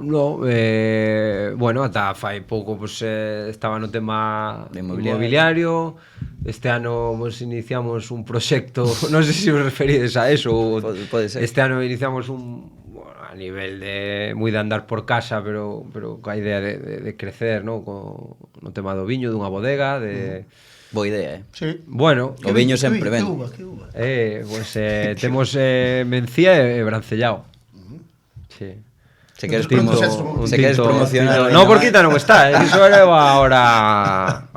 bueno, ata fai pouco pues, estaba no tema de inmobiliario. Este ano pues, iniciamos un proxecto, non sei se os referides a eso. Pode ser. Este ano iniciamos a nivel de moi de andar por casa, pero coa idea de crecer, ¿no? No tema do viño, dunha bodega, de... Boa idea, Sí. Bueno, o viño sempre ben. Que uva. pues temos Mencía e Brancellao. Sí. Se queres, Tinto, se queres promocionar. No, por quita non está, iso era ahora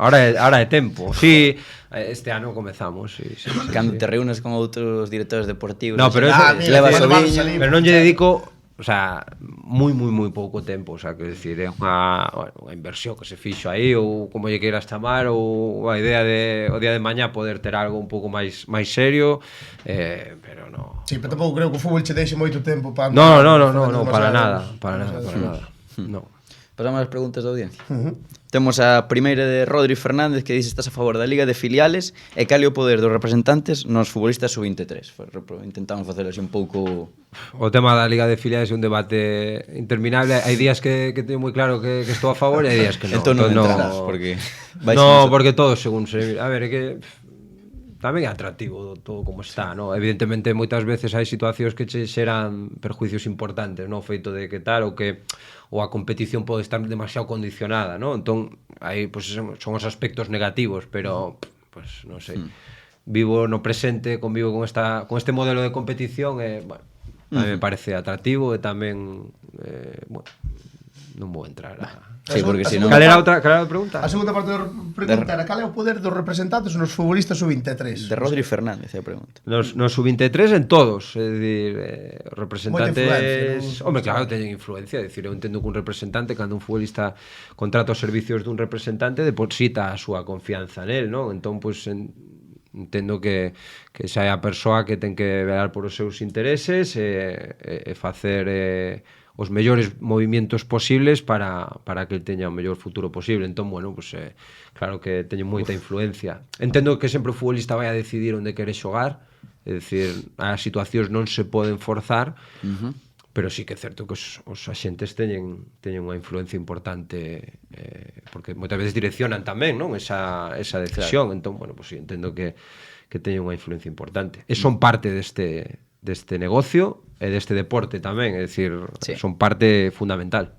é tempo. Sí, este ano comezamos, sí. Cando te reúnes con outros directores deportivos. No, pero eso, levas o viño. Pero non lle dedico, o sea, moi pouco tempo, o sea, que decir, é unha inversión que se fixo aí, ou como lle queiras chamar, ou a idea de o día de mañá poder ter algo un pouco máis serio, pero no. Sí, pero tampouco creo que o fútbol che deixe moito tempo para... No, para nada. No. Pasamos ás preguntas da audiencia. Temos a primeira de Rodri Fernández que dice: estás a favor da Liga de Filiales e cal é o poder dos representantes nos futbolistas sub-23. Intentamos facer así un pouco... O tema da Liga de Filiales é un debate interminable. Hai días que teño moi claro que estou a favor e hai días que non. Entón non entrarás, porque... porque todo según se... A ver, é que... tamén é atractivo todo como está, no? Evidentemente moitas veces hai situacións que che xeran perjuicios importantes, no? O feito de que tal, ou a competición pode estar demasiado condicionada, no? Entón, aí pues, son os aspectos negativos, pero pues non sei. Vivo no presente, convivo con este modelo de competición e, bueno, a mí me parece atractivo e tamén bueno, non vou entrar a... Sí, porque si non... Cal era a outra pregunta? A segunda parte da pregunta era cal é o poder dos representantes nos futbolistas sub-23. De Rodri Fernández é a pregunta. Nos sub-23 en todos, é dicir, representantes... Home, claro, teñen influencia, é dicir, eu entendo que un representante, cando un futbolista contrata os servicios dun representante, deposita a súa confianza nel, non? Entón, pois, entendo que xa é a persoa que ten que velar por os seus intereses e facer... os mellores movimentos posibles para que teña o mellor futuro posible. Entón, bueno, pues, claro que teño moita influencia. Entendo que sempre o futbolista vai a decidir onde quere xogar, é dicir, as situacións non se poden forzar, pero sí que é certo que os axentes teñen unha influencia importante, porque moitas veces direccionan tamén, non, esa decisión. Claro. Entón, bueno, pues, sí, entendo que teñen unha influencia importante. E son parte deste negocio e deste deporte tamén, é dicir, sí, son parte fundamental.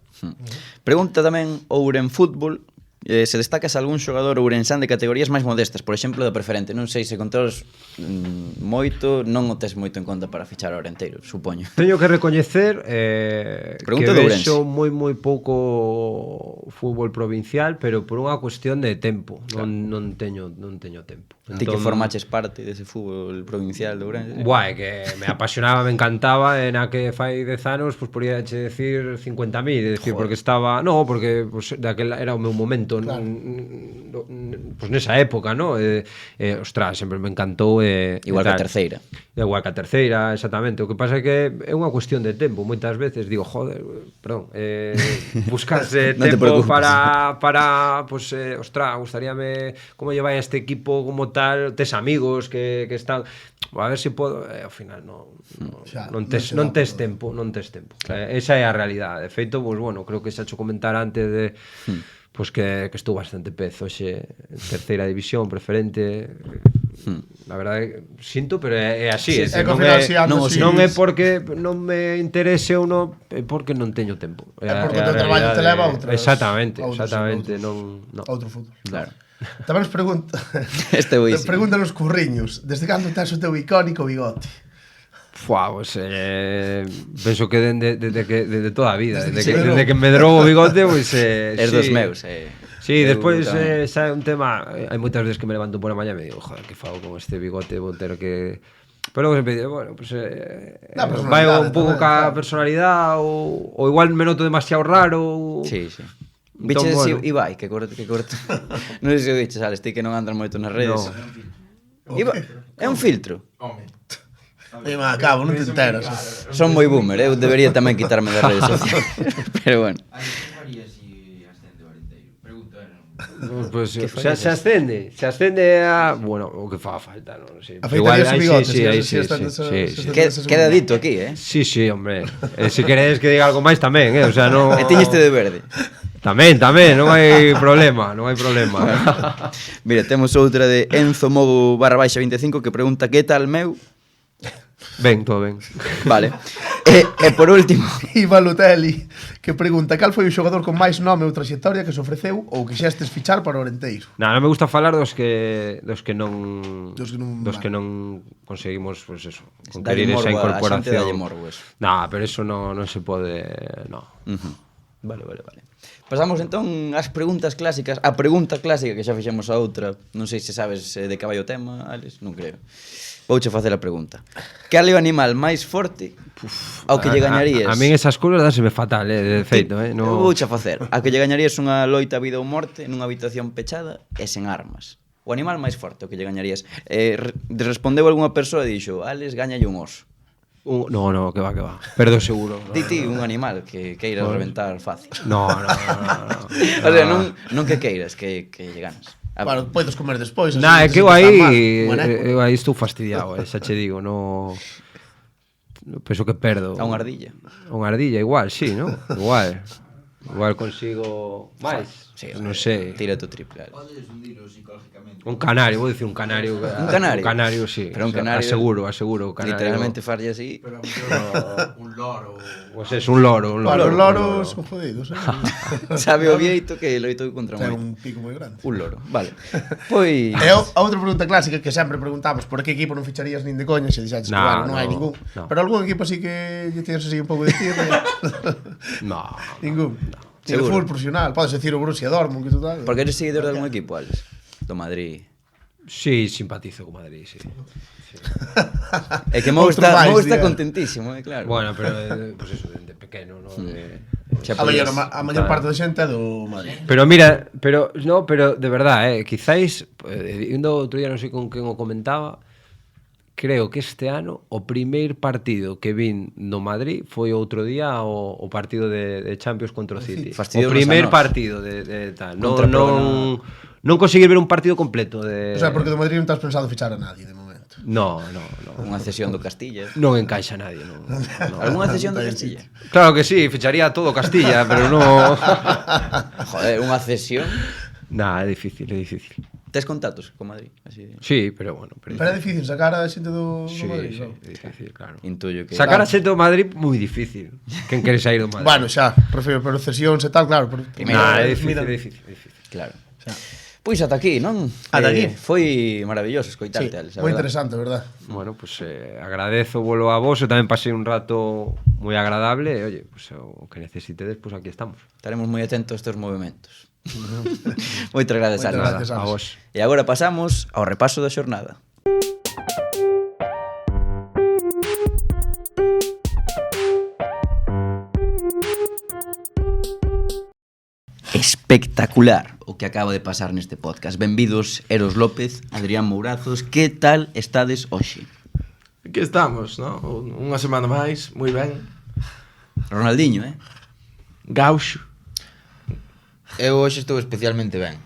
Pregunta tamén Ouren Fútbol, se destacas algún xogador ourensán de categorías máis modestas, por exemplo, da preferente. Non sei se controlas moito, non o tes moito en conta para fichar a Orenteiro, supoño. Teño que recoñecer que vexo moi pouco fútbol provincial, pero por unha cuestión de tempo. Claro. Non teño tempo. Ti que formaches parte dese fútbol provincial de Ourense? Buah, que me apasionaba, me encantaba, e na que fai 10 anos, pues podría decir 50.000, é dicir, porque estaba, porque pues, daquela era o meu momento, claro, pues nesa época, no? Ostras, sempre me encantou igual que a terceira. Igual que a terceira, exactamente. O que pasa é que é unha cuestión de tempo. Moitas veces digo, joder, perdón, buscarse no tempo para pues, ostras, gustaríame como llevar a este equipo como tal, tes amigos que están, a ver se podo, ao final non tes tempo. Claro. Esa é a realidade. De feito, pues, bueno, creo que xa cho comentar antes de pues que estou bastante pez hoxe en terceira división, preferente. La verdade, sinto, pero é así. Sí, non é porque non me interese ou non, é porque non teño tempo. É porque o teu traballo te leva a outras... Exactamente. Outro fútbol. Claro. Tamén nos pregunta... Este é buísimo. Preguntan os curriños. Desde cando tens o teu icónico bigote? Fua, pues, penso que desde toda a vida, desde que me drogo o bigote, pues, Es dos meus, Sí, despois xa é un tema, hai moitas veces que me levanto por a mañá e me digo, joder, que fago con este bigote, vou ter que... Pero logo sempre digo, bueno, pues vai un pouco ca personalidade ou igual me noto demasiado raro. Sí. Viches bueno. Ibai, que corto. Non sei se o diches, Alex, ti que non andas moito nas redes. No. Ibai, é un filtro. Home. Me acabo, non te enteras. Son moi boomer, eu debería tamén quitarme das redes sociales. Pero bueno. Pues se ascende a... Bueno, o que faga falta, non sei. Igual aí sí. Queda dito aquí, Sí, hombre. Se queredes que diga algo máis tamén, o sea, non... E tiñeste de verde. Tamén, non hai problema, Mira, temos outra de Enzo Mogo _25 que pregunta que tal meu? Ben, todo ben. Vale. E por último, Iva Lutelli, que pregunta cal foi o xogador con máis nome ou traxectoria que se ofreceu ou quixestes fichar para o Orenteiro? Non me gusta falar dos que non conseguimos, pues eso, conquerir esa incorporación. Pero eso non se pode, no. Vale. Pasamos entón ás preguntas clásicas. A pregunta clásica que xa fixemos a outra. Non sei se sabes de que vai o tema, Alex, non creo. Vouche facer a pregunta. Cal é o animal máis forte ao que lle gañarías? A min esas cousas dáseme fatal, de feito, no... Vouche facer. A que lle gañarías unha loita a vida ou morte nunha habitación pechada e sen armas. O animal máis forte ao que lle gañarías. Respondeu algunha persoa e dixo, Alex, gañalle un oso. No, que va. Perdo seguro. Ti, un animal que queiras reventar fácil. No. O sea, non que queiras, que lle ganas. Bueno, podes comer despois. É que eu aí estou fastidiado, xa che digo, no penso que perdo. A unha ardilla. Unha ardilla igual, sí, ¿no? Igual consigo máis. Sí, non sei. Tira tu triple. Podes hundirlo psicológicamente. Un canario, vou dicir un canario. Un canario? Un canario, sí. Pero un canario... Aseguro. Canario. Literalmente farlle así. Pero un loro... Pues es un loro. Para os loros son jodidos, Sabe o vieito que loitou contra un un pico moi grande. Un loro, vale. Pois... E a outra pregunta clásica que sempre preguntamos, por que equipo non ficharías nin de coña, se dixaches que non hai ningún. Pero algún equipo así que lle tienes así un pouco de tirria. No. Ningún. El fútbol profesional, podes decir o Borussia Dortmund que tú tal. Porque eres seguidor de algún equipo, Alex? Do Madrid. Sí, simpatizo con Madrid, sí. É que Mou está contentísimo, claro. Bueno, pero pues eso, de pequeno, ¿no? A maior parte da xente é do Madrid. Pero mira, pero de verdad, quizáis, indo outro día non sei con quen o comentaba, creo que este ano o primeiro partido que vin no Madrid foi outro día o partido de Champions contra o City. O primeiro partido de tal. Non conseguir ver un partido completo de... O sea, porque do Madrid non estás pensado fichar a nadie de momento. No. Unha cesión do Castilla. Non encaixa nadie, non. Algúnha cesión do Castilla? Claro que sí, ficharía todo Castilla, pero non... Joder, unha cesión? É difícil. Tes contactos con Madrid? Así. Sí, pero bueno. Pero é difícil sacar a xente do Madrid. Sí, é difícil, claro. Intuyo que... Sacar a xente do Madrid, moi difícil. Quen quere sair do Madrid? Bueno, xa, prefiro por cesións e tal, claro. É difícil. Claro. Pois ata aquí, non? Ata aquí. Foi maravilloso escoitarte, Alex. Moi interesante, verdad? Bueno, pues agradezo volo a vos, eu tamén pasei un rato moi agradable e, oye, pues, o que necesitedes, pues aquí estamos. Estaremos moi atentos a estes movimentos. Moitas gracias, Alex. A vos. E agora pasamos ao repaso da xornada. Espectacular o que acaba de pasar neste podcast. Benvidos Eros López, Adrián Mourazos. Que tal estades hoxe? Aquí estamos, ¿no? Unha semana máis, moi ben. Ronaldinho, Gaucho. Eu hoxe estou especialmente ben,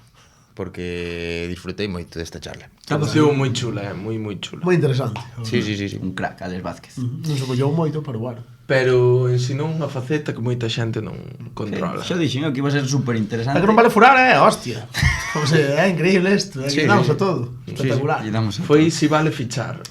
porque disfrutei moito desta charla. Canción moi chula, moi chula. Moi interesante. Sí. Un crack, Alex Vázquez. Non se bollou moito, pero bueno. Pero ensinou unha faceta que moita xente non controla. Xa dixen que iba a ser super interesante. É que non vale furar, hostia. É increíble isto, é increíble a todo. Espectacular. Foi si vale fichar.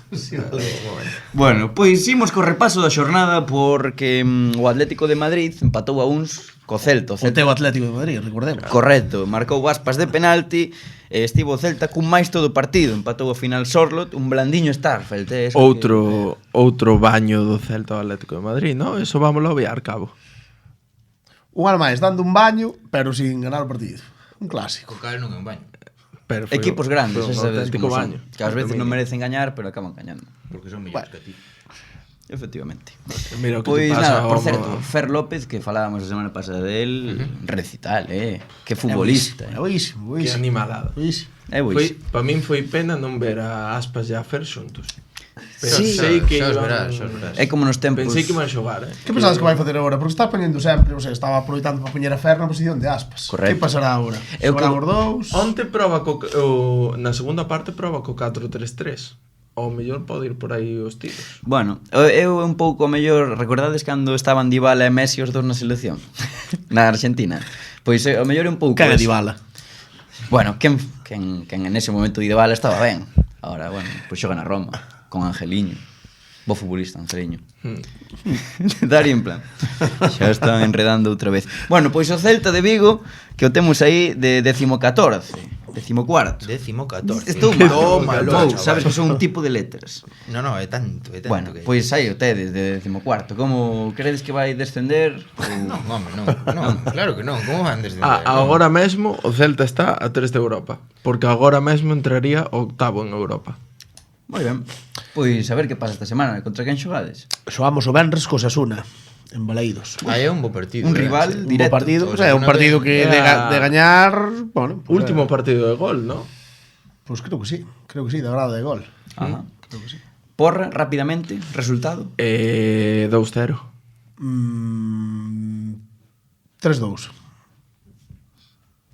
Bueno, pois imos co repaso da xornada porque o Atlético de Madrid empatou a uns co Celta. O teu Atlético de Madrid, recordemos. Correcto, marcou Aspas de penalti, estivo o Celta cun máis todo o partido, empatou ao final Sorlot, un blandiño Starfelt. Outro baño do Celta ao Atlético de Madrid, ¿no? Eso vámoslo a obviar, cabo. Un al máis dando un baño, pero sin ganar o partido. Un clásico. Co cal non é un baño. Pero foi Equipos grandes, foi un esa sabes auténtico como baño. son, que ás veces non merecen gañar, pero acaban gañando. Porque son millóns que ti. Efectivamente. Mira o que Pois te pasa nada, por ao- certo, Fer López, que falábamos a semana pasada del, recital, que futbolista. É boísimo, Que boísimo. animalada. Boísimo. É boísimo. Para min foi pena non ver a Aspas e a Fer xuntos. Pero Sí. sei que Xa os iban- verás, xa os verás. É como nos tempos... Pensei que iban xogar, Que pensades que vai facer agora? Porque está poñendo sempre, non sei, estaba aproveitando para poñer a Fer na posición de Aspas. Correcto. Que pasará agora? Eu Xogarán que- os dous? Onte proba na segunda parte proba co 4-3-3. Ao mellor pode ir por aí os tiros. Bueno, eu un pouco mellor, recordades cando estaban Dybala e Messi os dous na selección? Na Argentina. Pois o mellor é un pouco Caga eso. Dybala. Bueno, quen en ese momento Dybala estaba ben. Ahora, bueno, pois xoga na Roma con Angeliño. Bo futbolista, Angeliño. Daría en plan. Xa están enredando outra vez. Bueno, pois o Celta de Vigo, que o temos aí de 14º, 14º. 14. Estou mal. Tómalo, Vou, chaval. sabes que son un tipo de letras. No, é tanto que... Bueno, pois aí o tedes de 14º. Como credes que vai descender? Non, home, non, claro que non. Como van desde... Agora mesmo o Celta está a 3 de Europa, porque agora mesmo entraría o octavo en Europa. Moi ben. Pois a ver que pasa esta semana. Contra quen xogades? Xoamos o Benres co Sasuna, en Baleidos. Aí é un bo partido. Un rival Un bo directo. partido, o O sea, sea, un partido que de gañar, bueno, pues, Último partido de gol, ¿no? Pues creo que sí, de grado de gol. Ajá. Porra, rapidamente, resultado. 2-0. 3-2.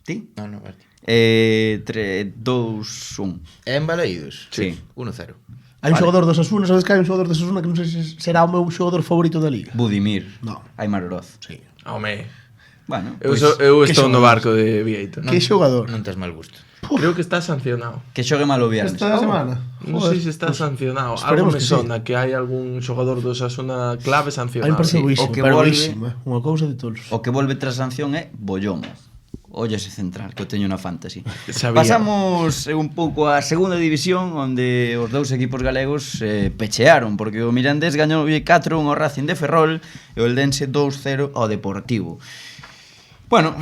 Ti? No, vale. 2-1. É en Balaídos? Sí. 1-0. Hai un xogador do Sasuna, sabes que hai un xogador do Sasuna que non sei se será o meu xogador favorito da liga. Budimir. No. Aymar Oroz. Sí. Home. Bueno, Eu, pois, eu que estou no xogadores? barco de Vieito. Que xogador? Non tes mal gusto. Creo que está sancionado. que xogue mal o viernes. Esta semana. Non sei se está sancionado. Algo esperemos me que sí. sona que hai algún xogador do Osasuna clave Hai un sancionado. partido sí. buísimo, O que pero volve- buísimo, unha cousa de todos. O que volve tras sanción é Bollón. Olla ese central, que eu teño na fantasy. Sabía. Pasamos un pouco á segunda división, onde os dous equipos galegos pechearon, porque o Mirandés gañou 4-1 ao Racing de Ferrol e o Eldense 2-0 ao Deportivo. Bueno,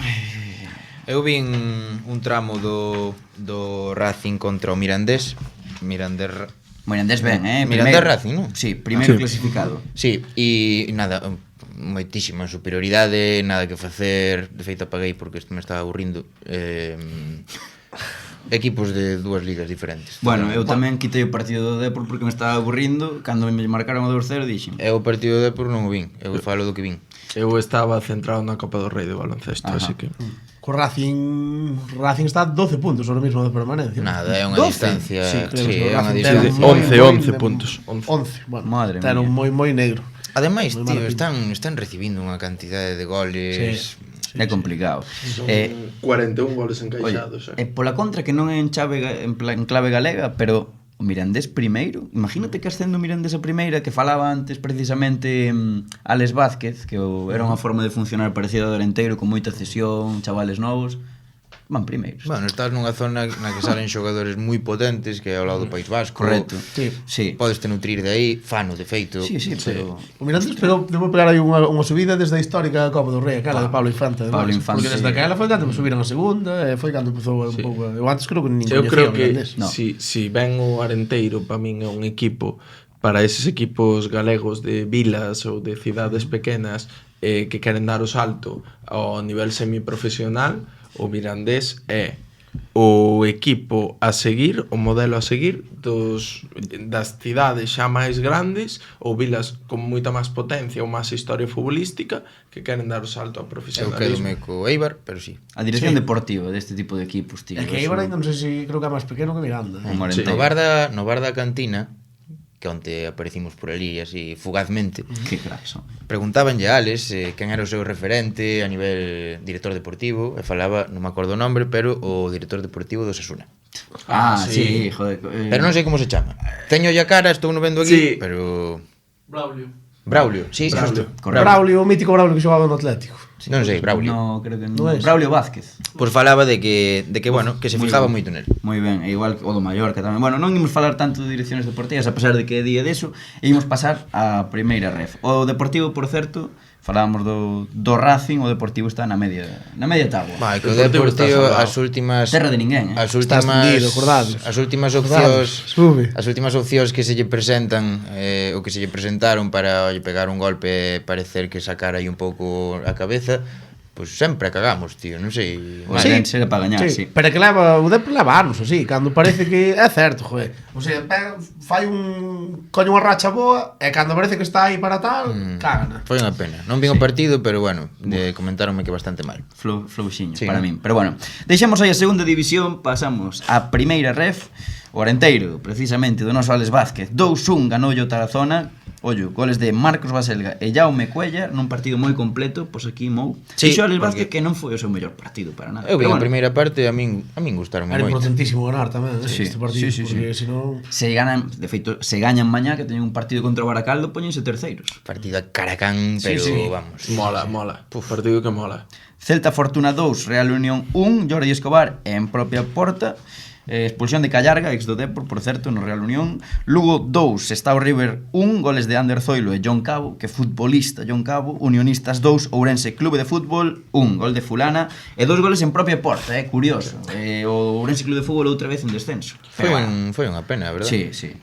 Eu vin un tramo do Racing contra o Mirandés. Mirandés ben, Mirandés Primeiro. Racing, non? Sí, primeiro Sí. clasificado. Sí, e nada, moitísima superioridade, nada que facer. De feito apaguei porque isto me estaba aburrindo. Equipos de dúas ligas diferentes. Bueno, eu tamén quitei o partido do Depor porque me estaba aburrindo. Cando me marcaron o 2-0 dixen: Eu o partido de Depor non o vin. Eu falo do que vin. Eu estaba centrado na Copa do Rei de baloncesto, Ajá. así que... Co Racing está a 12 puntos ahora mismo de permanencia. Nada, é unha 12? distancia. Sí, creo Sí, que o é unha Racing distancia. ten moi- 11 puntos. 11, bueno. Madre ten un mía. moi negro. Ademais, Moi tío, mala pinta. están recibindo unha cantidade de goles. é complicado. Son 41 goles Oye, encaixados, pola contra que non é en clave galega, pero o Mirandés primeiro, imagínate que ascende o Mirandés a primeira, que falaba antes precisamente Alex Vázquez, que era unha forma de funcionar parecida ao Dorenteiro, con moita cesión, chavales novos, van primeiros. Bueno, estás nunha zona na que salen xogadores moi potentes, que é ao lado do País Vasco. Correcto. Sí. Sí. Podes te nutrir de aí, Fano, de feito. Sí, pero O Mirandés debo pegar aí unha subida desde a histórica Copa do Rei, aquela de Pablo Infante. Pablo ademais. Infante. Porque desde aquela foi cando subiron a segunda, foi cando empezou un pouco. Eu antes creo que nin Eu coñecía creo o que Mirandés. No. si ven o Arenteiro, para min é un equipo para eses equipos galegos de vilas ou de cidades pequenas que queren dar o salto ao nivel semiprofesional, o Mirandés é o equipo a seguir, o modelo a seguir das cidades xa máis grandes ou vilas con moita máis potencia ou máis historia futbolística que queren dar o salto ao Eu profesionalismo. quedome co Eibar, pero sí. a dirección deportiva deste tipo de equipos, tío. É que eso- Eibar ainda non sei se creo que é máis pequeno que Miranda. o Morenteiro. No bar da cantina que onte aparecimos por ali así fugazmente. Que crack son. Preguntabanlle a Alex quen era o seu referente a nivel director deportivo, e falaba, non me acordo o nombre, pero o director deportivo do Osasuna. Sí, joder. Pero non sei como se chama. Teño a cara, estou no vendo aquí, Sí. pero... Braulio, sí, Braulio. justo. Braulio, o mítico Braulio que xogaba no Atlético. Non sei, Braulio. No, creo que Non non. es. Braulio Vázquez. Pois falaba de que bueno, que se Moi fijaba ben. moito nel. Moi ben, e igual que o do Mallorca tamén. Bueno, non imos falar tanto de direcciones deportivas, a pesar de que é día deso, e imos pasar á primeira ref. O Deportivo, por certo, falábamos do Racing, o Deportivo está na media táboa. Vai, que o Deportivo Deportivo está as últimas Terra de ninguén, as Está últimas extendido, acordados. as últimas Acordados, opcións sube. as últimas opcións que se lle presentan ou que se lle presentaron para olle pegar un golpe e parecer que sacara aí un pouco a cabeza, pois sempre a cagamos, tío, non sei. O Arense era para gañar, sí. Pero é que o Depor leva anos, así, cando parece que é certo, joder. O sea, fai coño unha racha boa e cando parece que está aí para tal, cágana. Foi unha pena. Non vin o partido, pero bueno, comentaronme que bastante mal. Flouxiño, Sí. para min. Pero bueno, deixamos aí a segunda división, pasamos á primeira ref. O Arenteiro, precisamente, do noso Alex Vázquez, 2-1 ganou o Tarazona. Ollo, goles de Marcos Baselga e Jaume Cuellar nun partido moi completo, pois aquí Mou. Sí, Dixo Alex porque- Vázquez que non foi o seu mellor partido para nada. Eu vi Pero a bueno, primeira parte, a min gustaron Era moito. importantísimo ganar tamén, Sí, este partido, sí, porque senón... se ganan, de feito, se gañan mañá que teñen un partido contra o Baracaldo, poñense terceiros. Partido a Caracán, Sí, pero sí. vamos. Mola. Partido que mola. Celta Fortuna 2, Real Unión 1, Jordi Escobar en propia porta. Expulsión de Callarga, ex do Depor, por certo, no Real Unión. Lugo 2, Estao River 1, goles de Ander Zoilo e John Cabo, que futbolista John Cabo. Unionistas 2, Ourense Clube de Fútbol 1, gol de Fulana e 2 goles en propia porta, curioso. O Ourense Clube de Fútbol outra vez en descenso. Foi, Pero bueno, foi unha pena, verdad? sí, sí.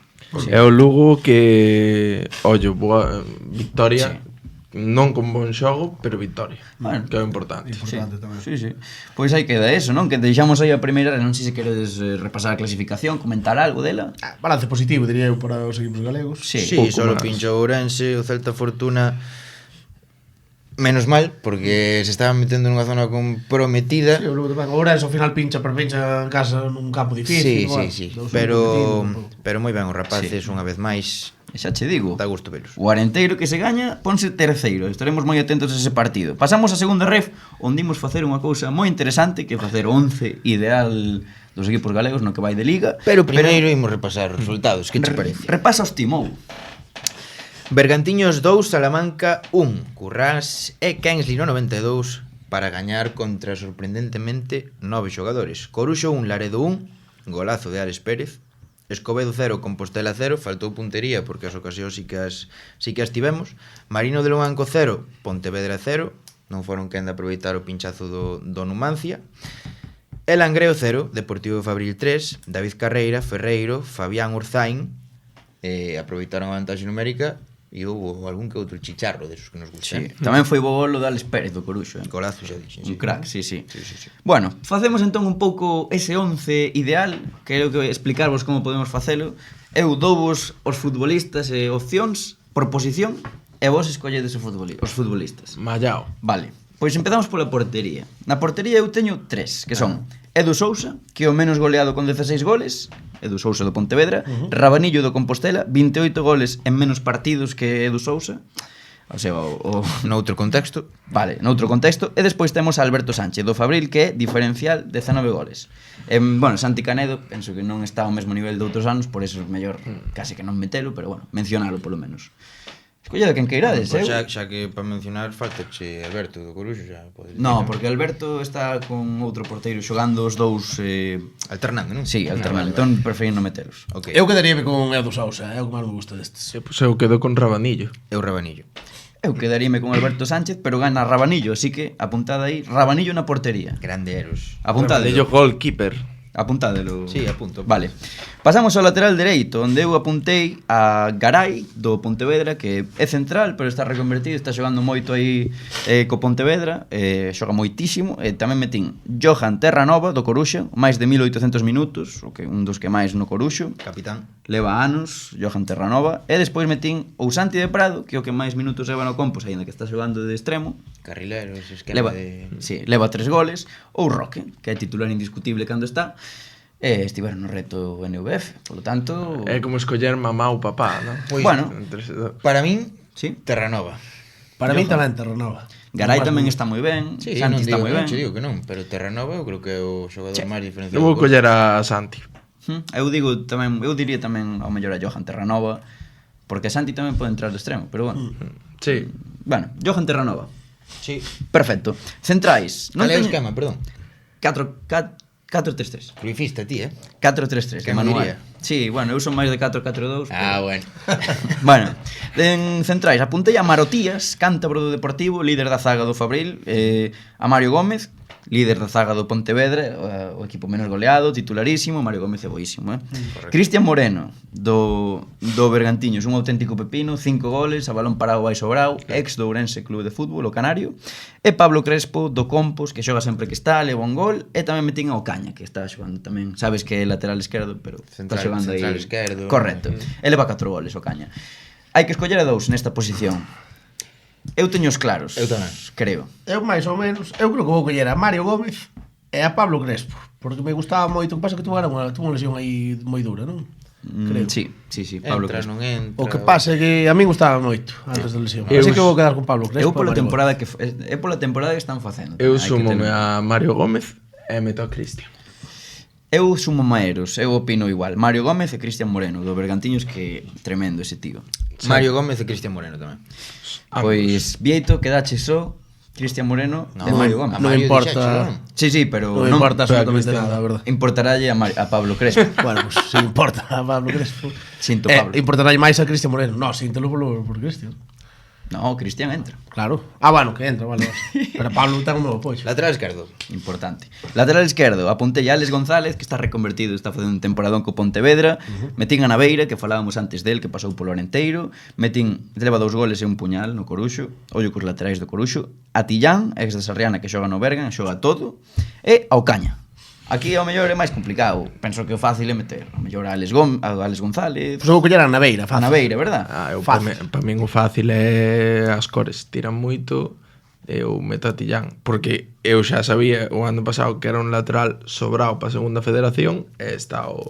É o Lugo que, ollo, boa victoria, non con bon xogo, pero victoria, Bueno. que é o importante. Importante tamén. Sí, sí. Pois aí queda eso, non? Que deixamos aí a primeira, non sei se queredes repasar a clasificación, comentar algo dela. Balance positivo, diría eu, para os equipos galegos. Sí. Sí, pouco solo máis. pincho Ourense, o Celta Fortuna menos mal, porque se estaban metendo nunha zona comprometida. Sí, o Lugo tamén. O Ourense ao final pincha en casa nun campo Sí, difícil. bueno, sí, sí. dous Pero competindo, moi ben os rapaces, unha vez máis, E xa che digo, dá gusto velos. o Arenteiro que se gaña ponse terceiro. Estaremos moi atentos a ese partido. Pasamos á segunda ref, onde imos facer unha cousa moi interesante, que é facer o 11 ideal dos equipos galegos no que vai de Liga. Pero primeiro imos repasar os resultados, que che parece? Repasa os Timou. Bergantiños 2, Salamanca 1, Currás e Kensley no 92 para gañar contra sorprendentemente 9 xogadores. Coruxo 1, Laredo 1, golazo de Ares Pérez. Escobedo 0, Compostela 0, faltou puntería porque as ocasións sí que as tivemos. Marino de Luanco 0, Pontevedra 0, non foron quen de aproveitar o pinchazo do Numancia. El Langreo 0, Deportivo Fabril 3, David Carreira, Ferreiro, Fabián Urzain, aproveitaron a vantaxe numérica e houve algún que outro chicharro desos que nos gustan. Sí, tamén foi bo golo de Alex Pérez do Coruxo, Golazo xa dixen. Un crack, sí, sí. Sí, sí, sí. Bueno, facemos entón un pouco ese 11 ideal, quero que explicarvos como podemos facelo. Eu douvos os futbolistas e opcións por posición e vos escolledes os futbolistas. Mallao. Vale, pois empezamos pola portería. Na portería eu teño 3, que son Edu Sousa, que é o menos goleado con 16 goles, Edu Sousa do Pontevedra, Rabanillo do Compostela, 28 goles en menos partidos que Edu Sousa. O sea, Noutro contexto, Vale, noutro contexto. E despois temos a Alberto Sánchez do Fabril, que é diferencial 19 goles. Bueno, Santi Canedo, penso que non está ao mesmo nivel de outros anos, por eso é mellor casi que non metelo, pero bueno, mencionalo polo menos. Escollede quen queirades, pois eu. xa que para mencionar faltache Alberto do Coruxo, xa podes No, dicir, porque Alberto está con outro porteiro xogando os dous alternando, non? sí, alternando, entón preferín non metelos. Ok. Eu quedaríame con Edu Sousa, é o que máis me gusta destes. Pois eu quedo con Rabanillo. Eu Rabanillo. Eu quedaríame con Alberto Sánchez, pero gana Rabanillo, así que apuntada aí, Rabanillo na portería. Grande Eros. Apuntadelo. Rabanillo goalkeeper. Apuntádelo. Sí, apunto. Vale. Pasamos ao lateral dereito, onde eu apuntei a Garay do Pontevedra, que é central, pero está reconvertido, está xogando moito aí co Pontevedra, xoga moitísimo, e tamén metín Johan Terranova do Coruxo, máis de 1800 minutos, o que un dos que máis no Coruxo, Capitán. leva anos, Johan Terranova, e despois metín o Santi de Prado, que é o que máis minutos leva no Compos, aínda que está xogando de extremo, Carrileros, esquema leva, de... sí, leva 3 goles, ou Roque, que é titular indiscutible cando está. e estiveron no reto NVF, polo tanto... É como escoller mamá ou papá, non? Pois, Bueno. para min, Sí. Terranova. Para mí tamén Terranova. Garay tamén está moi ben, Sí, Santi non está digo, moi ben. non che digo que non, pero Terranova eu creo que é o xogador máis diferenciado. Eu vou coller a Santi. Eu diría tamén ao mellor a Johan Terranova, porque Santi tamén pode entrar de extremo, pero bueno. Sí. Bueno, Johan Terranova. Sí. Perfecto. Centrais. Cal é o esquema, perdón? 4-3-3. Cluifista ti, 4-3-3, Que de manual. diría? Sí, bueno, eu son máis de 4-4-2. Ah, bueno. Bueno, en centrais apuntei a Marotías, cántabro do Deportivo, líder da zaga do Fabril, a Mario Gómez, líder da zaga do Pontevedra, o equipo menos goleado, titularísimo, Mario Gómez é boísimo, Cristian Moreno, do Bergantiños, un auténtico pepino, 5 goles, a balón parado vai sobrao, ex do Ourense Club de Fútbol, o Canario, e Pablo Crespo, do Compos, que xoga sempre que está, leva un gol, e tamén metín ao Caña, que está xogando tamén, sabes que é lateral esquerdo, pero está xogando aí. Central esquerdo. Correcto, e leva 4 goles o Caña. Hai que escoller a 2 nesta posición. Eu teño os claros. Eu tamén. Creo. Eu máis ou menos, eu creo que vou coller a Mario Gómez e a Pablo Crespo, porque me gustaba moito, o que pasa que tuvo unha lesión aí moi dura, non? Creo. Sí, Pablo Entra, Crespo. non entra. O que pasa é que a mí gustaba moito antes da lesión. Eu Así que vou quedar con Pablo Crespo. Eu pola e Mario temporada que é pola temporada que están facendo. Eu Hai que súmome ter- a Mario Gómez e meto a Cristian. Eu sumo maeros, eu opino igual. Mario Gómez e Cristian Moreno, do Bergantiños, que tremendo ese tío. Mario Gómez e Cristian Moreno tamén. Pois, Vieito, quedache só Cristian Moreno No, e Mario Gómez. a Non Mario importa. dixéchelo, non? Sí, pero Non me importa pero a absolutamente Cristian- nada, a verdad. importaralle a Pablo Crespo. Bueno, pues se importa a Pablo Crespo. Sinto, Pablo. Importará máis a Cristian Moreno. No, síntelo por Cristian. No, Cristian entra. Claro. Ah, bueno, que entra, vale. Pero Pablo ten un novo pois. Lateral esquerdo. Importante. Lateral esquerdo, apuntei a Alex González, que está reconvertido, está facendo un temporadón co Pontevedra. Metín a Naveira, que falábamos antes del, que pasou polo Arenteiro. Metín, leva 2 goles e un puñal no Coruxo. Ollo cos laterais do Coruxo. A Tillán, ex de Sarriana, que xoga no Bergan, xoga todo. E ao Caña. Aquí ao mellor é máis complicado. Penso que o fácil é meter ao mellor a Alex González. Pois eu vou coller a Naveira, A fácil. Naveira, verdad? Pa min o fácil é as cores tiran moito e eu meto a Tillán, porque eu xa sabía o ano pasado que era un lateral sobrado para a segunda federación e está o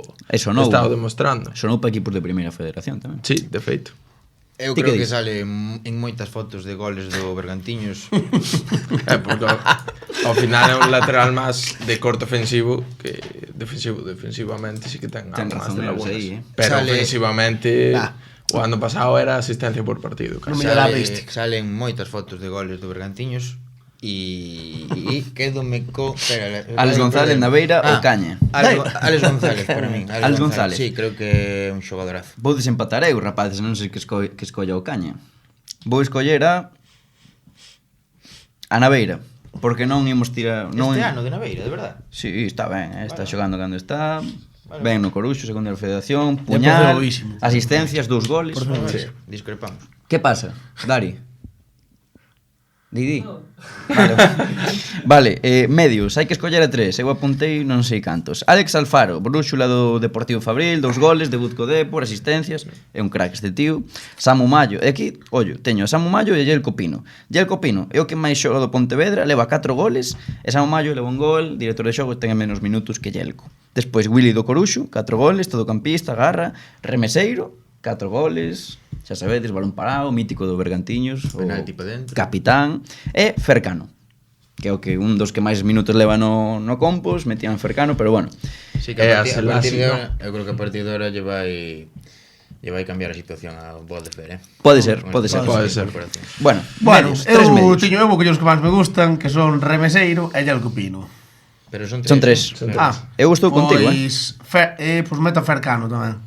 demostrando. Sonou para equipos de primeira federación tamén. Sí, de feito. Eu Ti creo que que dis? sale en moitas fotos de goles do Bergantiños. Porque ao final é un lateral máis de corto ofensivo que defensivamente sí que ten Ten algo máis razón de eles lagunas. aí, Pero Sale- ofensivamente Nah. o ano pasado era asistencia por partido. Non Casi. me dá mística. Salen moitas fotos de goles do Bergantiños e quédome co... Alex González, Naveira ou Caña. Alex González, para min. Alex González. Sí, creo que é un xogadorazo. Vou desempatar eu, rapaces, non sei que escolla o Caña. Vou escoller a Naveira, porque non imos tirar... Non Este ano de Naveira, de verdad. Sí, está ben, está Vale. xogando cando está. Vale. Ben no Coruxo, segunda federación, por puñal, boísimo. asistencias, 2 goles. Por favor. Sí, discrepamos. Que pasa, Dari? Didi? Vale, medios, hai que escoller a 3. Eu apuntei non sei cantos. Alex Alfaro, brúxula do Deportivo Fabril, 2 goles, debut co Depor, asistencias, é un crack este tío. Samu Mayo, e aquí, ollo, teño a Samu Mayo e Yelko Pino. Yelko Pino é o que máis xoga do Pontevedra, leva 4 goles, e Samu Mayo leva un gol, director de xogo, ten menos minutos que Yelko. Despois Willy do Coruxo, 4 goles, todocampista, garra, remeseiro, 4 goles, xa sabedes, balón parado, mítico do Bergantiños, Penalti pa dentro. capitán, e Fercano, que é o que un dos que máis minutos leva no Compos, metían Fercano, pero bueno. Sí, que É a a partir de Selasi, ahora, eu creo que a partir de ahora lle vai cambiar a situación ao Boldefer, Pode ser, Con pode esta ser. Pode ser. incorporación. Bueno, Bueno, medios, 3 eu medios. teño eu vou coller os que máis me gustan, que son Remeseiro e Yelko Pino. Pero son 3. Son 3. Son tres. Ah, Eu estou contigo, Pois meto a Fercano tamén.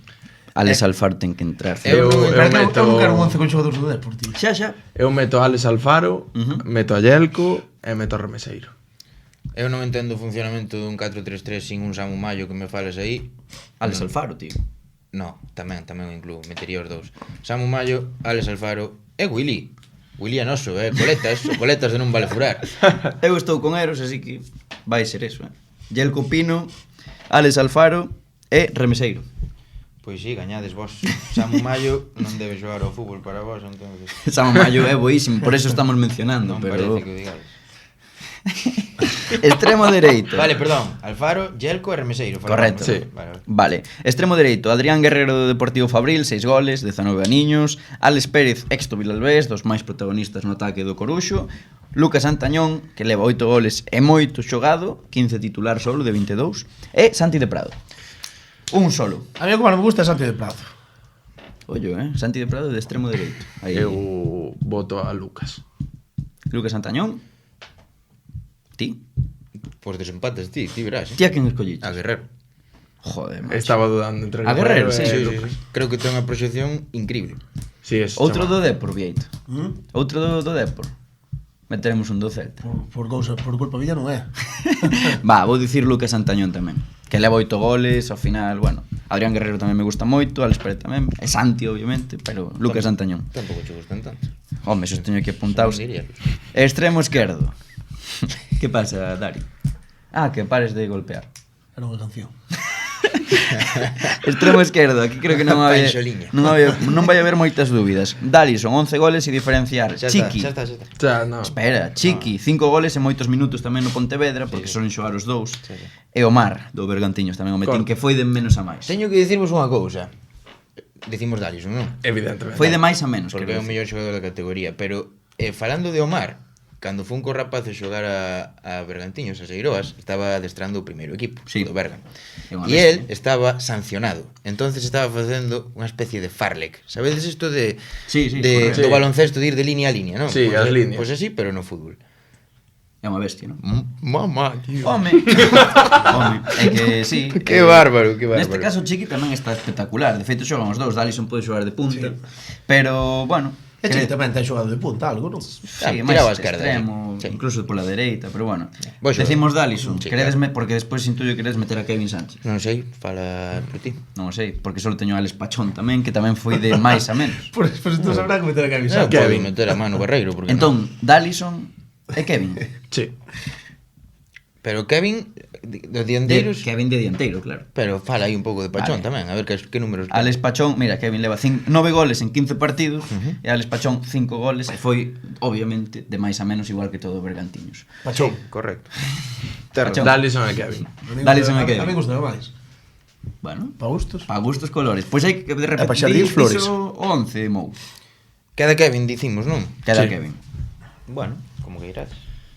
Alex Alfaro ten que entrar. Eu non- Pero que meto- eu non quero un 11 con xogadores do Depor, tío. Xa. Eu meto a Alex Alfaro, meto a Yelko e meto a Remeseiro. Eu non entendo o funcionamento dun 4-3-3 sin un Samu Mayo que me fales aí. Alex Alfaro, tío. No, tamén o incluo, metería os dous. Samu Mayo, Alex Alfaro e Willy. Willy Anoso, coletas de non vale furar. Eu estou con Eros, así que vai ser eso, Yelko Pino, Alex Alfaro e Remeseiro. Pois sí, gañades vos. Samu Mayo non debe xogar ao fútbol para vos, entonces Samu Mayo é boísimo, por eso estamos mencionando, non pero... parece que o digades. Extremo dereito. Vale, perdón. Alfaro, Yelko e Remeseiro. Correcto. Sí. Vale. Extremo dereito, Adrián Guerrero do Deportivo Fabril, 6 goles, 19 aniños. Alex Pérez, ex do Vilalbés, dos máis protagonistas no ataque do Coruxo. Lucas Antañón, que leva 8 goles e moito xogado, 15 titular solo de 22. E Santi de Prado. Un solo. A mí o que máis me gusta é Santi de Prado. Ollo, Santi de Prado de extremo dereito. Aí. Eu voto a Lucas. Lucas Antañón. Ti? Pois desempates ti verás. Ti a quen escolliches? A Guerrero. Joder, macho. Estaba dudando entre A Guerrero, sí, Sí, Lucas. sí. Creo que ten unha proxección increíble. Sí, es Outro do chamado. Depor, Vieito. Outro do Depor. Meteremos un do Celta. Por culpa mía non é. Va, vou dicir Lucas Antañón tamén. Que leva 8 goles, ao final, bueno. Adrián Guerrero tamén me gusta moito, Alex Pérez tamén. E Santi, obviamente, pero Lucas Antañón. Tampouco che gustan tanto. Home, esos teño aquí apuntados. Non diría. Extremo esquerdo. Que pasa, Dari? Ah, que pares de golpear. Era unha canción. Extremo esquerdo, aquí creo que non Panxoliña. vai haber moitas dúbidas. Dalison, 11 goles e diferenciar. Xa Chiqui. está. Xa, no. Espera, Chiqui, 5 goles e moitos minutos tamén no Pontevedra, porque solen xogar os dous. Sí. E Omar, do Bergantiños, tamén o metín, Correcto. que foi de menos a máis. Teño que dicirvos unha cousa. Decimos Dalison, non? Evidentemente. Foi de máis a menos, Porque é quero o dicir. mellor xogador da categoría. Pero, falando de Omar, cando fun co rapaz a xogar a Bergantiños, a Seiroas, estaba adestrando o primeiro equipo, Sí. do Bergan. É unha E bestia. él estaba sancionado. Entonces estaba facendo unha especie de farlek. Sabedes isto de, Sí, sí, de correcto. do baloncesto de ir de línea a línea, non? Sí, as líneas. Pois así, pero no fútbol. É unha bestia, non? Mamá, tío. Home. Home, é que sí. Que bárbaro, que bárbaro. Neste caso Chiqui tamén está espectacular. De feito xogan os dous, Dalison pode xogar de punta. Pero, bueno, E Chiqui tamén ten xogado de punta, algo, non? sí, tiraba a máis esquerda, extremo, sí. incluso pola dereita, pero bueno. Bo xogador. Decimos Dalison, Sí, queredesme porque despois intuyo que queredes meter a Kevin Sánchez. Non sei, fala por ti. Non o sei, porque só teño a Alex Pachón tamén, que tamén foi de máis a menos. Por entón sabrá que meter a Kevin Non Sánchez. podo meter a mano Barreiro, porque non. Entón, Dalison e Kevin. Sí. Pero Kevin, dos dianteiros, Kevin de dianteiro, claro. pero fala aí un pouco de Pachón Vale. tamén, a ver que números. Alex Pachón, mira, Kevin leva 9 goles en 15 partidos e Alex Pachón 5 goles e foi, obviamente, de máis a menos igual que todo o Bergantiños. Pachón. Correcto. Pachón. Dalison e Kevin. Dalison e Kevin. A mí gusta máis. Bueno, Pa gustos. pa gustos colores. Pois hai que de pa repente xardíns, flores. o 11, Mou. Queda Kevin, dicimos, non? Queda Sí. Kevin. Bueno, como que irás.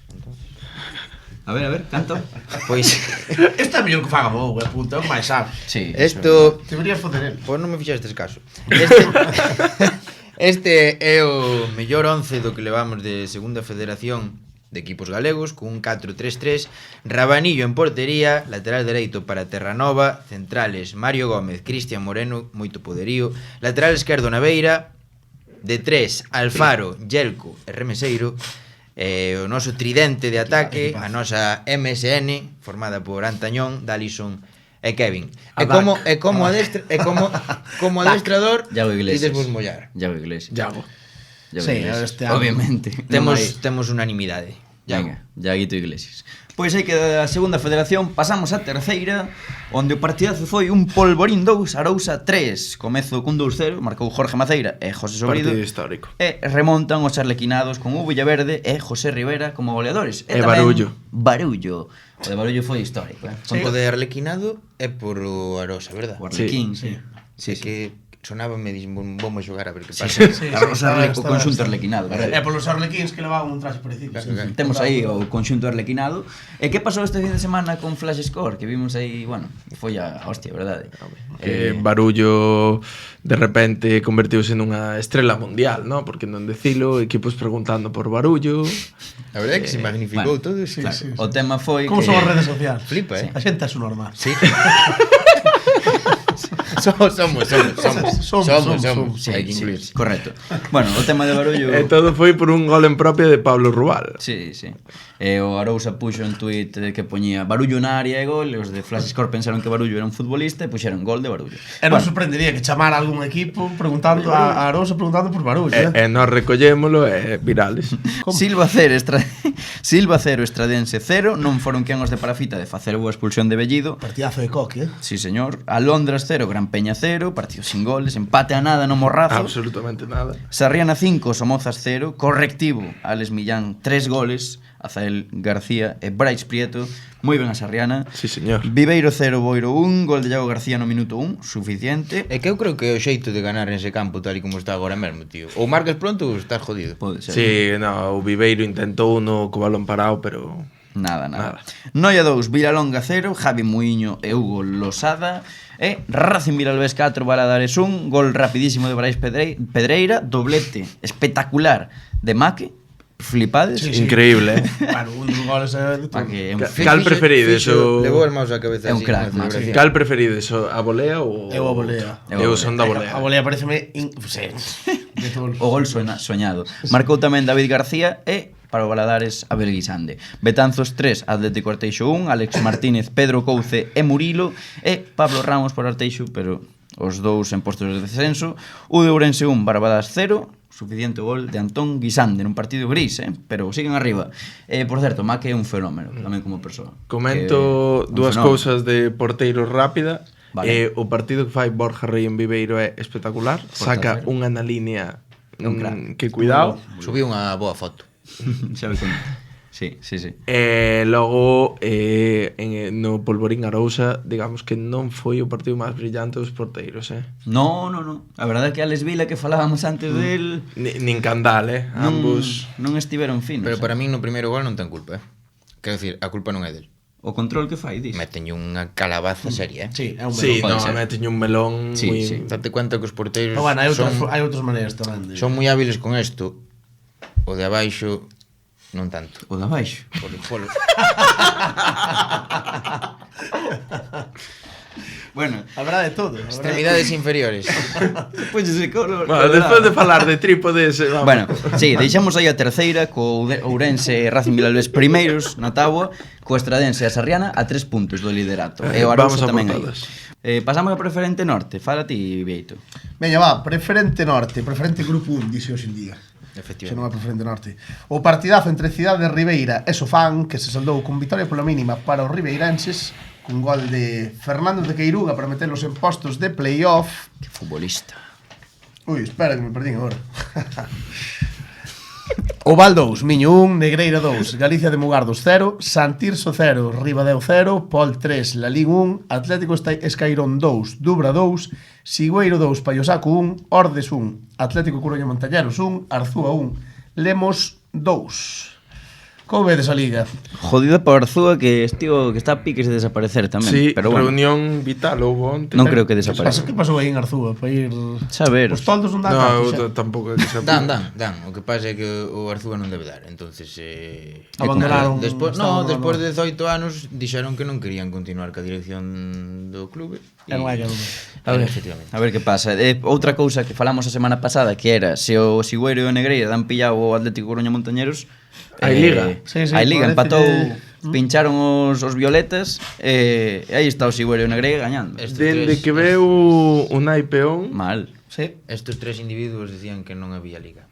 Entonces. A ver, canto. Pois Este é mellor que faga Mou, puta, é o que máis sabe. Sí. isto, Deberías foder el. pois non me fixastes caso. Este é o mellor 11 do que levamos de Segunda Federación de equipos galegos, cun 4-3-3, Rabanillo en portería, lateral dereito para Terranova, centrales Mario Gómez, Cristian Moreno, moito poderío, lateral esquerdo Naveira, de 3 Alfaro, Yelko e Remeseiro, o noso tridente de ataque, a nosa MSN, formada por Antañón, Dalison e Kevin. Como adestrador, Iago Iglesias. idesvos mollar. Iago Iglesias. Iago. Iago Sí, Iglesias. este ano. Obviamente. Non hai- Temos unanimidade. Venga, Iaguito Iglesias. Pois aí que da segunda federación pasamos á terceira, onde o partidazo foi un polvorín 2, Arousa 3. Comezo cun 2-0, marcou Jorge Maceira e José Sobrido. Partido histórico. E remontan os arlequinados con Hugo Villaverde e José Rivera como goleadores. E tamén Barullo. Barullo. O de Barullo foi histórico, Son o de Arlequinado é por o Arosa, verdad? O Arlequín, sí. Sí, que sonábame e dixen, vamos xogar a ver que Sí, pasa. sí. O conxunto arlequinado. É polos arlequíns que levaban un traxe parecido. Temos aí o conxunto arlequinado. E que pasou este fin de semana con Flash Score? Que vimos aí, bueno, foi a hostia, verdade? Que Barullo de repente convertiuse nunha estrela mundial, ¿no? Porque non decilo, equipos preguntando por Barullo. A verdade é que se magnificou bueno, todo. Sí, Claro, o tema foi Como que... son as redes sociais? Flipa, A xente é su normal. Sí. somos. Sí, Hai que incluir. sí, correcto. Bueno, o tema de Barullo... E todo foi por un gol en propia de Pablo Rubal. Sí, sí. E o Arousa puxo en tweet que poñía Barullo na área e gol, e os de Flash Score pensaron que Barullo era un futbolista e puxeron gol de Barullo. E non sorprendería que chamara a algún equipo preguntando a Arosa preguntando por Barullo, E nós recollémolo e virales. Silva 0, Estradense 0, non foron quen os de Parafita de facer boa expulsión de Bellido. Partidazo de Coque, Sí, señor. Alondras 0, Gran Peña 0, partido sin goles, empate a nada no Morrazo. Absolutamente nada. Sarriana 5, Somozas 0, correctivo, Alex Millán 3 goles, Azael García e Brais Prieto. Moi ben a Sarriana. Sí, señor. Viveiro 0, Boiro 1, gol de Iago García no minuto 1, suficiente. É que eu creo que é o xeito de ganar nese campo tal e como está agora mesmo, tío. Ou marcas pronto ou estás jodido. Pode ser. Sí, no, o Viveiro intentou uno co balón parado, pero... Nada. Noia 2, Vilalonga 0, Javi Muiño e Hugo Losada. E Racing Vilalbés 4, Valadares 1, gol rapidísimo de Brais Pedreira, doblete espectacular de Maque. Flipades. Sí. Increíble, Bueno, un dos goles de todo. Maque é un Cal preferides o... Levou as maus á cabeza É un así, crack, na Max. celebración. Cal preferides, a volea ou... Eu a volea. Eu son da volea. A volea pareceme... Sí, de todo. O gol soñado. Marcou tamén David García e para o Valadares Abel Guisande. Betanzos 3, Atlético Arteixo 1, Alex Martínez, Pedro Couce e Murilo e Pablo Ramos por Arteixo, pero os dous en postos de descenso. O de Ourense 1, Barbadas 0, suficiente gol de Antón Guisande nun partido gris, pero siguen arriba. Por certo, Maque é un fenómeno tamén como persoa. Comento dúas cousas de porteiros rápida. Vale. O partido que fai Borja Rey en Viveiro é espectacular. Saca cero. unha na línea Un crack. que cuidado. Subiu unha boa foto. Xa me conto. Sí. E logo no Polvorín Arousa, digamos que non foi o partido máis brillante dos porteiros, No. A verdade é que Alex Vila, que falábamos antes del... Nin Candal, ambos. Non estiveron finos. Pero para min no primeiro gol non ten culpa, Quero dicir, a culpa non é del. O control que fai, dis. Meteño unha calabaza seria, Sí, é un Sí, melón. pode ser. me teño un melón Sí, moi... sí. Date cuenta que os porteiros Pero bueno, hai outras maneiras tamén de... son moi hábiles con isto. O de abaixo non tanto. O de abaixo. Polo. Bueno, A verdade é todo. a verdade é Extremidades inferiores. pois ese color. Bueno, despois de falar de trípodes, vamos. Bueno, sí, deixamos aí a terceira co Ourense e Racing Vilalbés primeiros na táboa, co Estradense e a Sarriana a 3 puntos do liderato. E o Vamos Arousa a tamén por aí. todas. Pasamos a preferente norte. Fala ti, Vieito. Veña, va, preferente norte, preferente grupo 1, dixe hoxe en día. Xe non é preferente norte. O partidazo entre Cidade de Ribeira e Sofán, que se saldou con vitoria pola mínima para os ribeirenses, cun gol de Fernando de Queiruga para meterlos en postos de playoff. Que futbolista. Ui, espera que me perdín agora. Oval 2, Miño 1, Negreira 2, Galicia de Mugardos 0, Santirso 0, Ribadeo 0, Pol 3, Lalín 1, Atlético Escairón 2, Dubra 2, Sigüeiro 2, Paiosaco 1, Ordes 1, Atlético Coruña Montañeros 1, Arzúa 1, Lemos 2. Como vedes a liga? Jodida por Arzúa que está a piques de desaparecer tamén, Sí, pero bueno. reunión vital houve onte. Non creo que Que desapareza. pasou aí en Arzúa? Para ir... Saber. Os toldos non dan No, tanto, eu xa. tampouco é que se Dan. O que pasa é que o Arzúa non debe dar. Entonces, Abandonaron- despois, estaban despois de 18 anos dixeron que non querían continuar ca dirección do clube. E non hai que Efectivamente. A ver que pasa. Outra cousa que falamos a semana pasada, que era se o Sigüeiro e o Negreira dan pillado o Atlético Coruña Montañeros, Hai liga. Sí, hai liga, parece empatou, que- pincharon os violetas e aí está o Sigüeiro e o Negreira gañando. Dende que veu un Peón, Mal. Sí, Estes tres individuos decían que non había liga.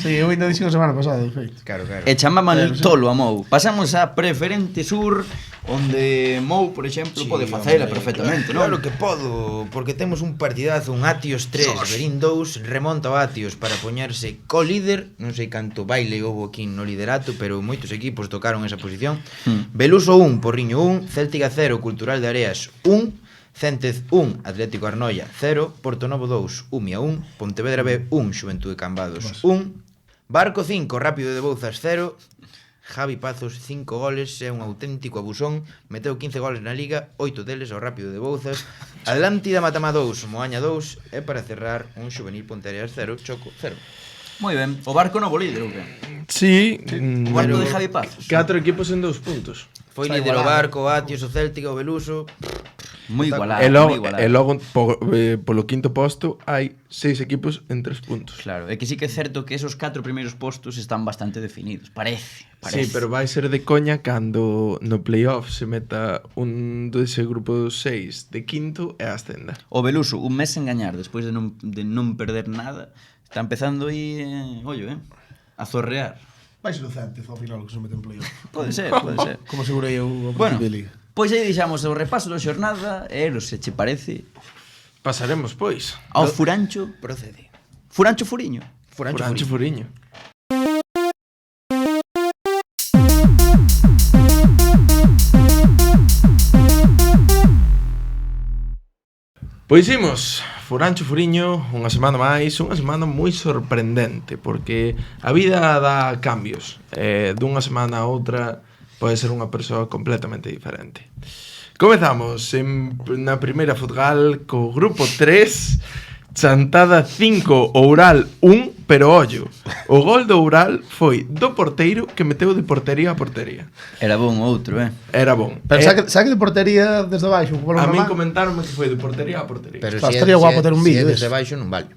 sí, eu ainda dixen a semana pasada, de feito. Claro. E chamaban el tolo a Mou. Pasamos a Preferente Sur, onde Mou, por exemplo, pode facela perfectamente, non? Claro que podo, porque temos un partidazo, un Atios 3, Berín 2, remonta o Atios para poñerse co-líder, non sei canto baile houve aquí no liderato, pero moitos equipos tocaron esa posición. Beluso 1, Porriño 1, Céltica 0, Cultural de Areas 1, Céntez 1, Atlético Arnoia 0, Portonovo 2, Umia 1, Pontevedra B 1, Xuventude Cambados 1, Barco 5, Rápido de Bouzas 0, Javi Pazos 5 goles, é un auténtico abusón, meteu 15 goles na Liga, 8 deles ao Rápido de Bouzas, Atlántida Matamá 2, Moaña 2, e para cerrar un Xuvenil Ponteareas 0, Choco 0. Moi ben. O Barco novo líder, ou que? sí, O Barco de Javi Pazos. 4 equipos en 2 puntos. Foi líder o Barco, o Atios, o Céltica, o Beluso. Moi igualado, E logo, moi igualado. e logo polo quinto posto hai 6 equipos en 3 puntos. Claro, é que sí que é certo que esos 4 primeiros postos están bastante definidos, parece. Sí, pero vai ser de coña cando no playoff se meta un dese grupo 6 de quinto e ascenda. O Beluso, un mes sen gañar, despois de non perder nada, está empezando aí, a zorrear. Vai ser o Cente, ao final, que se mete en playoff. Pode ser, pode ser. Como segurei eu o Bueno, principio de liga. pois aí deixamos o repaso da xornada, e se che parece, Pasaremos, pois. ao Furancho, Procede. Furancho Furiño. Furancho Furiño. Pois imos, Furancho Furiño, unha semana máis, unha semana moi sorprendente, porque a vida dá cambios. Dunha semana a outra pode ser unha persoa completamente diferente. Comezamos na primeira futgal co grupo 3, Chantada 5, Oural 1, pero ollo, o gol do Oural foi do porteiro que meteu de portería a portería. Era bon outro, Era bon. Pero saque de portería desde baixo. A min comentaronme que foi de portería a portería. Pero Claro, estaría guapo ter un vídeo desde deso. baixo non vale.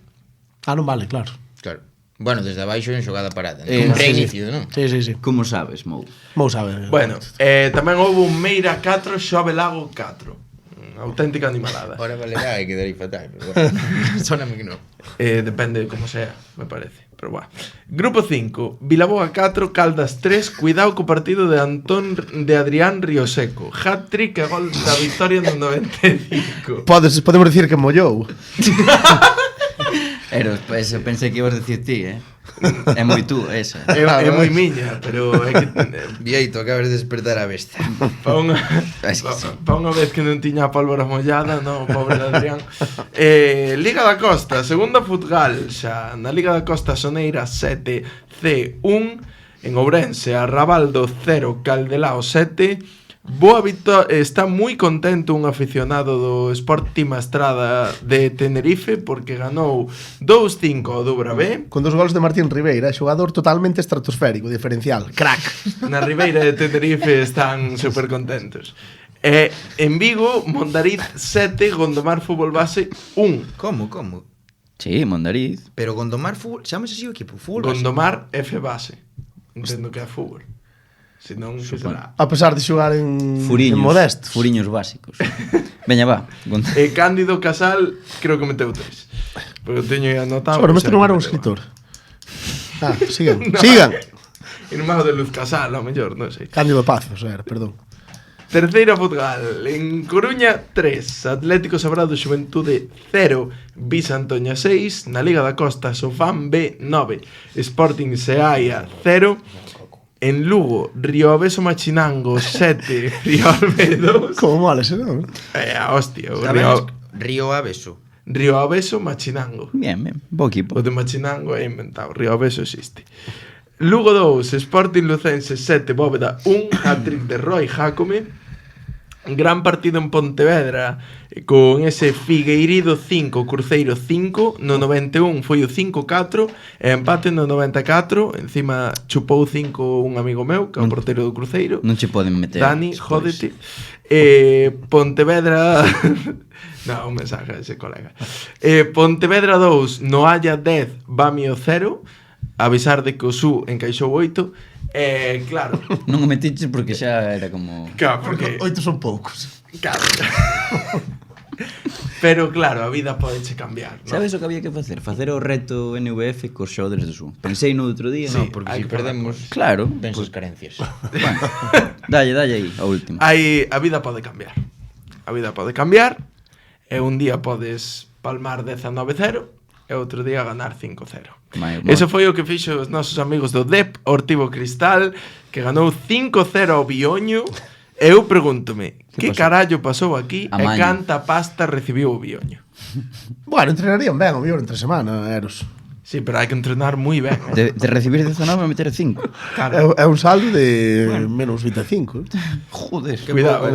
Non vale, claro. Claro. Bueno, desde baixo en xogada parada. Sí, Reinicio, non? Sí. Como sabes, Mou? Mou sabe. Bueno, tamén houve un Meira 4, Xove Lago 4. Auténtica animalada. Ahora valerá, hai que dar aí fatal. Pero bueno, sóname que non. Depende de como sea, me parece. Pero bueno. Grupo 5, Vilaboa 4, Caldas 3. Cuidado co partido de Adrián Rioseco. Hat-trick e gol da victoria no 95. Podemos decir que mollou. Pues, pensei que ibas a decir ti, É moi tú, esa. É moi miña, pero é que Vieito, acabas de despertar a besta. pa unha Es que sí. pa unha vez que non tiña a pólvora mollada, no, pobre de Adrián. Liga da Costa, segunda futgal xa. Na Liga da Costa Soneira 7, C1. En Ourense, Arrabaldo 0, Caldelao 7. Está moi contento un aficionado do Sporting Estrada de Tenerife porque ganou 2-5 ao Dubra B. Con 2 gols de Martín Ribeira, xogador totalmente estratosférico, diferencial, crack. Na Ribeira de Tenerife están super contentos. En Vigo, Mondariz 7, Gondomar Fútbol Base 1. Como? Sí, Mondariz. Pero Gondomar Fútbol, chamase así o equipo? Fútbol base? Gondomar F Base. Entendo que é fútbol. Se non será. A pesar de xogar en modestos. Furiños básicos. Veña, va. Cándido Casal, creo que meteu 3. Pero teño aí anotado. Bueno, este non era un meteu. escritor. Sigan. No. Sigan. Irmão de Luz Casal, ao mellor, non sei. Cándido Pazos, perdón. Terceira futgal, en Coruña 3, Atlético Sabrado Xuventude 0, Visantoña 6, na Liga da Costa Sofán B 9, Sporting Seaia 0, en Lugo, Río Aveso Machinango 7, Río Alve 2. Como mola ese nome? Hostia, o Río Aveso. Río Aveso Machinango. Bien, bo equipo. O de Machinango é inventado, Río Aveso existe. Lugo 2, Sporting Lucense 7, Bóveda 1, hat-trick de Roy Jácome. Gran partido en Pontevedra con ese Figueirido 5, Cruzeiro 5. No 91 foi o 5-4 e empate no 94. Encima chupou 5 un amigo meu, que é o portero do Cruzeiro. Non che poden meter. Dani, jódete. Pontevedra... Non, un mensaje a ese colega. Pontevedra 2, Noalla 10, Bamio 0. Avisar de que o Su encaixou 8. Claro. Non o metiches porque xa era como... Claro, porque... 8 son poucos. Claro. Pero claro, a vida podeche cambiar, ¿no? Sabes o que había que facer? Facer o reto NVF cos xogadores do Su. Pensei no outro día. No, porque hai si que perdemos... Claro. Ven sus carencias. Bueno, dalle aí, a última. A vida pode cambiar. A vida pode cambiar. E un día podes palmar 19-0 e outro día ganar 5-0. Eso foi o que fixo os nosos amigos do DEP Ortivo Cristal, que ganou 5-0 ao Bioño. E eu pregúntome, que carallo pasou aquí e canta pasta recibiu o Bioño? Bueno, entrenarían ben, o mellor entre semana, Eros. Sí, pero hai que entrenar moi ben. De recibir 19 a meter 5. Claro. É un saldo de menos 25. Joder. Cuidado,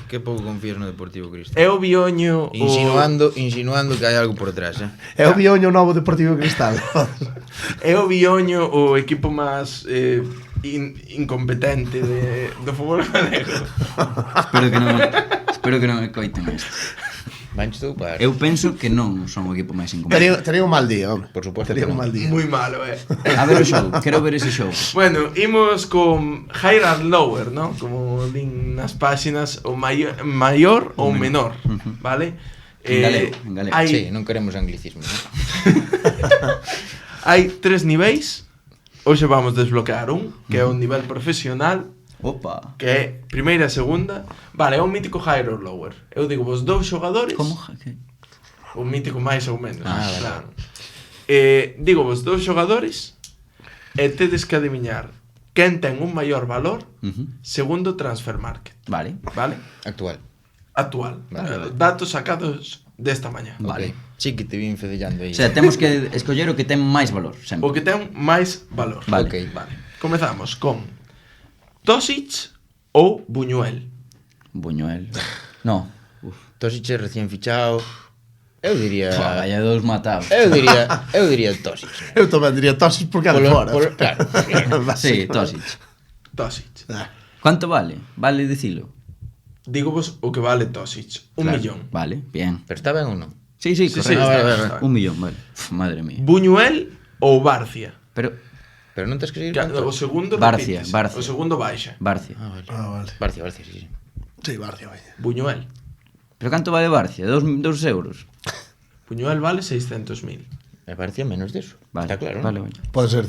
Que pouco confías no Deportivo Cristal. É o Bioño Insinuando que hai algo por detrás, É o Bioño novo Deportivo Cristal. É o Bioño o equipo máis incompetente do fútbol galego. Espero que non me coiten isto. Vanche tú para... Eu penso que non son o equipo máis incompetente. Tería un mal día, home. Por suposto Tería que un non. mal día. Moi malo, A ver o show, quero ver ese show. Bueno, imos con higher and lower, ¿no? Como din nas páxinas, o maior ou menor, vale? En galego. Sí, non queremos anglicismos, ¿no? Hai 3 niveis. Hoxe vamos desbloquear un, que é un nivel profesional, Opa. que é primeira e segunda. Vale, é un mítico higher or lower. Eu digo vos 2 xogadores. Como? Un mítico máis ou menos. Vale. Claro. Digo vos 2 xogadores e tedes que adiviñar quen ten un maior valor segundo Transfer Market. Vale. Vale? Actual. Actual. Vale. Datos sacados desta mañá. Vale. Sí que te vin fedellando aí. O sea, temos que escoller o que ten máis valor, O sempre. que ten máis valor. Vale. Ok. Vale. Comezamos con Tosic ou Buñuel. Buñuel. No. Tosic recién fichado. Eu diría... Pua, vaya dos matados. Eu diría Tosic. Eu tamén diría Tosic porque é de fora. Claro. Sí, Tosic. Tosic. Cuánto vale? Vale dicilo. Digo vos o que vale Tosic. 1 Claro. millón. Vale, bien. Pero está ben ou non? Sí, sí, Sí, correcto. está vale, está 1 millón, vale. Uf, madre mía. Buñuel ou Barcia. Pero, Pero non tens que seguir Que, con o segundo Barcia, repítese. Barcia. O segundo baixa. Barcia. Vale. Vale. Barcia, sí. Sí, Barcia, vaya. Buñuel. Pero canto vale Barcia? 2 euros? Buñuel vale 600.000. Me parecía menos deso. Vale, Está claro, vale, non? vale. Pode ser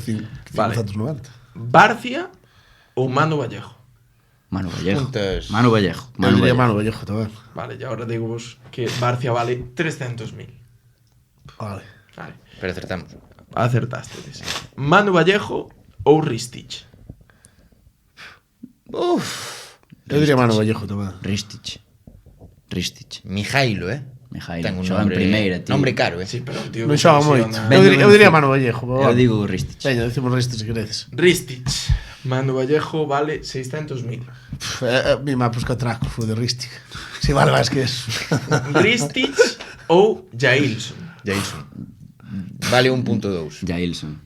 Vale. 590. Barcia ou Manu Vallejo. Manu Vallejo. Puntas. Manu Vallejo. Eu diría Manu Vallejo tamén. Vale, e agora digo vos que Barcia vale 300.000. Vale. Vale. Pero acertamos. Acertastedes. Manu Vallejo ou Ristich. Eu diría Manu Vallejo tamén. Ristich. Mijailo, Mijailo. Ten un Xoga en nombre, primeira, tío. nombre caro, Sí, pero un tío Non que xoga se moito. lesiona. Ben, Eu diría Manu Vallejo. Eu digo Ristich. Veña, decimos Ristich se queredes. Ristich. Manu Vallejo vale 600.000. Mi mapos que atraco foi de Ristich. Si vale máis que eso. Ristich ou Jailson. Jason. Vale 1.2. Jailson.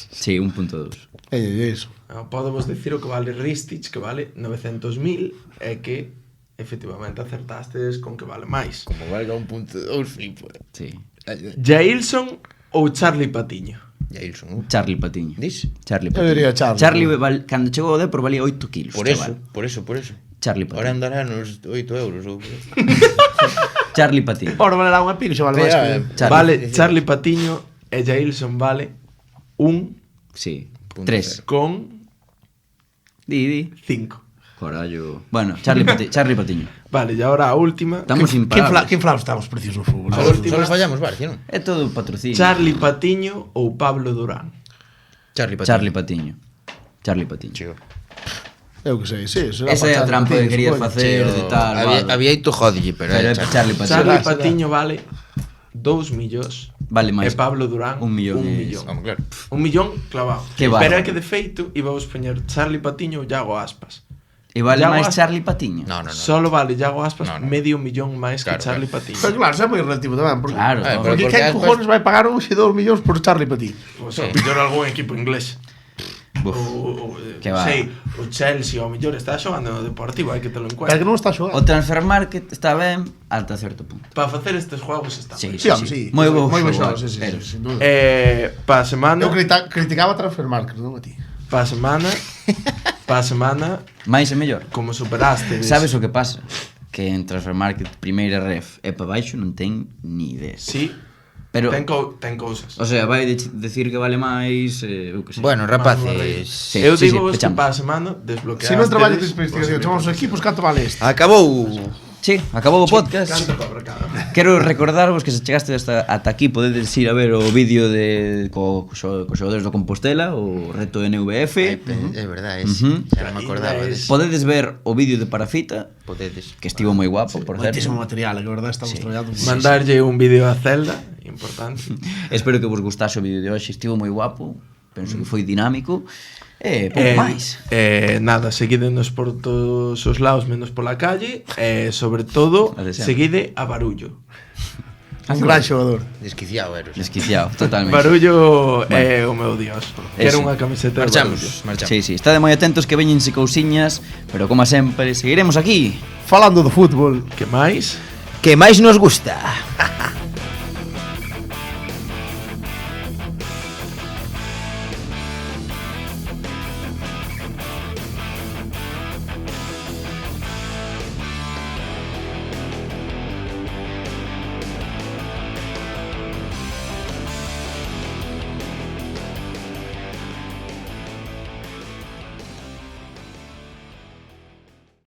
Sí, 1.2. Veña, iso. Podemos decir o que vale Ristich, que vale 900.000, e que efectivamente acertastes con que vale máis. Como valga 1.2, flipo. Sí. Jailson ou Charlie Patiño. Jason. Charlie Patiño. Dis? Charlie Eu Patiño. diría Charlie. Charlie, cando chegou ao Depor, valía 8 kilos. Por eso, chaval. por eso. Charlie Patiño. Ahora andará nos 8 euros ou... Charlie Patiño. Ora vale lá unha pico, xa vale máis que... Charlie. Vale Charlie Patiño e Jailson vale 1 Sí. Punto 3. con Di. 5. Carallo. Bueno, Charlie Patiño. Vale, e agora a última. Estamos Que imparables. inflados estamos precios no fútbol. A última. Solo fallamos Barcia, non? É todo patrocinio. Charlie Patiño ou Pablo Durán. Charlie Patiño. Charlie Patiño. Chico. Eu que sei, sí. Esa é a trampa que querías facer de tal. Había ito jodille, pero... Pero é Charlie Patiño. Charlie Patiño vale 2 millóns. Vale máis. E Pablo Durán 1 millón. 1 millón. Vamos, claro. 1 millón clavado. Que Pero bárbaro. é que de feito íbamos poñer Charlie Patiño ou Iago Aspas. E vale Iago máis Aspas- Charlie Patiño. No. Solo vale Iago Aspas No, no. medio millón máis Claro, que Charlie claro. Patiño. Pero claro, eso é moi relativo tamén. Porque, Claro, pero porque porque quen Aspas- cojones vai pagar hoxe 2 millóns por Charlie Patiño? Pois o mellor algún equipo inglés. Buf. Que va. Sei, o Chelsea ao mellor está xogando no Deportivo, hai que telo en Pero que cuenta. non está O xogando. transfer market está ben ata certo punto. Para facer estes juegos está Sí, ben. Sí, home, sí. Moi bo Moi bo xogo, xogo, sí, sí, pero- sí, sin duda. Para a semana, Eu criticaba Transfer Market, non a ti. para a semana, Máis e mellor. como superaste. Sabes o que pasa? Que en transfer market primeira ref e para baixo non ten ni idea. Sí, Pero, ten cousas. o sea, vai decir que vale máis, eu que sei. Bueno, rapaces... Sí, Eu sí, digo sí, que pechamos. para a semana desbloqueaste. Se non traballas de investigación, chamamos os equipos, canto vale este? Acabou... Sí, acabou o podcast. Canto cobra cada. Quero recordarvos que se chegaste ata aquí podedes ir a ver o vídeo de cos xogadores do Compostela, o reto NVF. É verdade, xa non me acordaba Ainda deso. Podedes ver o vídeo de Parafita, Podedes. que estivo moi guapo, por certo. Moitísimo material, que verdade estamos traballando. Mandarlle un vídeo a Zelda, importante. Espero que vos gustase o vídeo de hoxe, estivo moi guapo. Penso que foi dinámico. E pouco máis. Nada, seguídenos por todos os lados menos pola calle, e sobre todo A de sempre. seguide a Barullo. Un gran xogador. Desquiciado eres. Desquiciado, totalmente. Barullo é o meu dios. Quero Ese. unha camiseta de Barullo. Marchamos. Sí, sí, estade moi atentos que veñense cousiñas, pero como sempre, seguiremos aquí. Falando do fútbol. Que máis? Que máis nos gusta.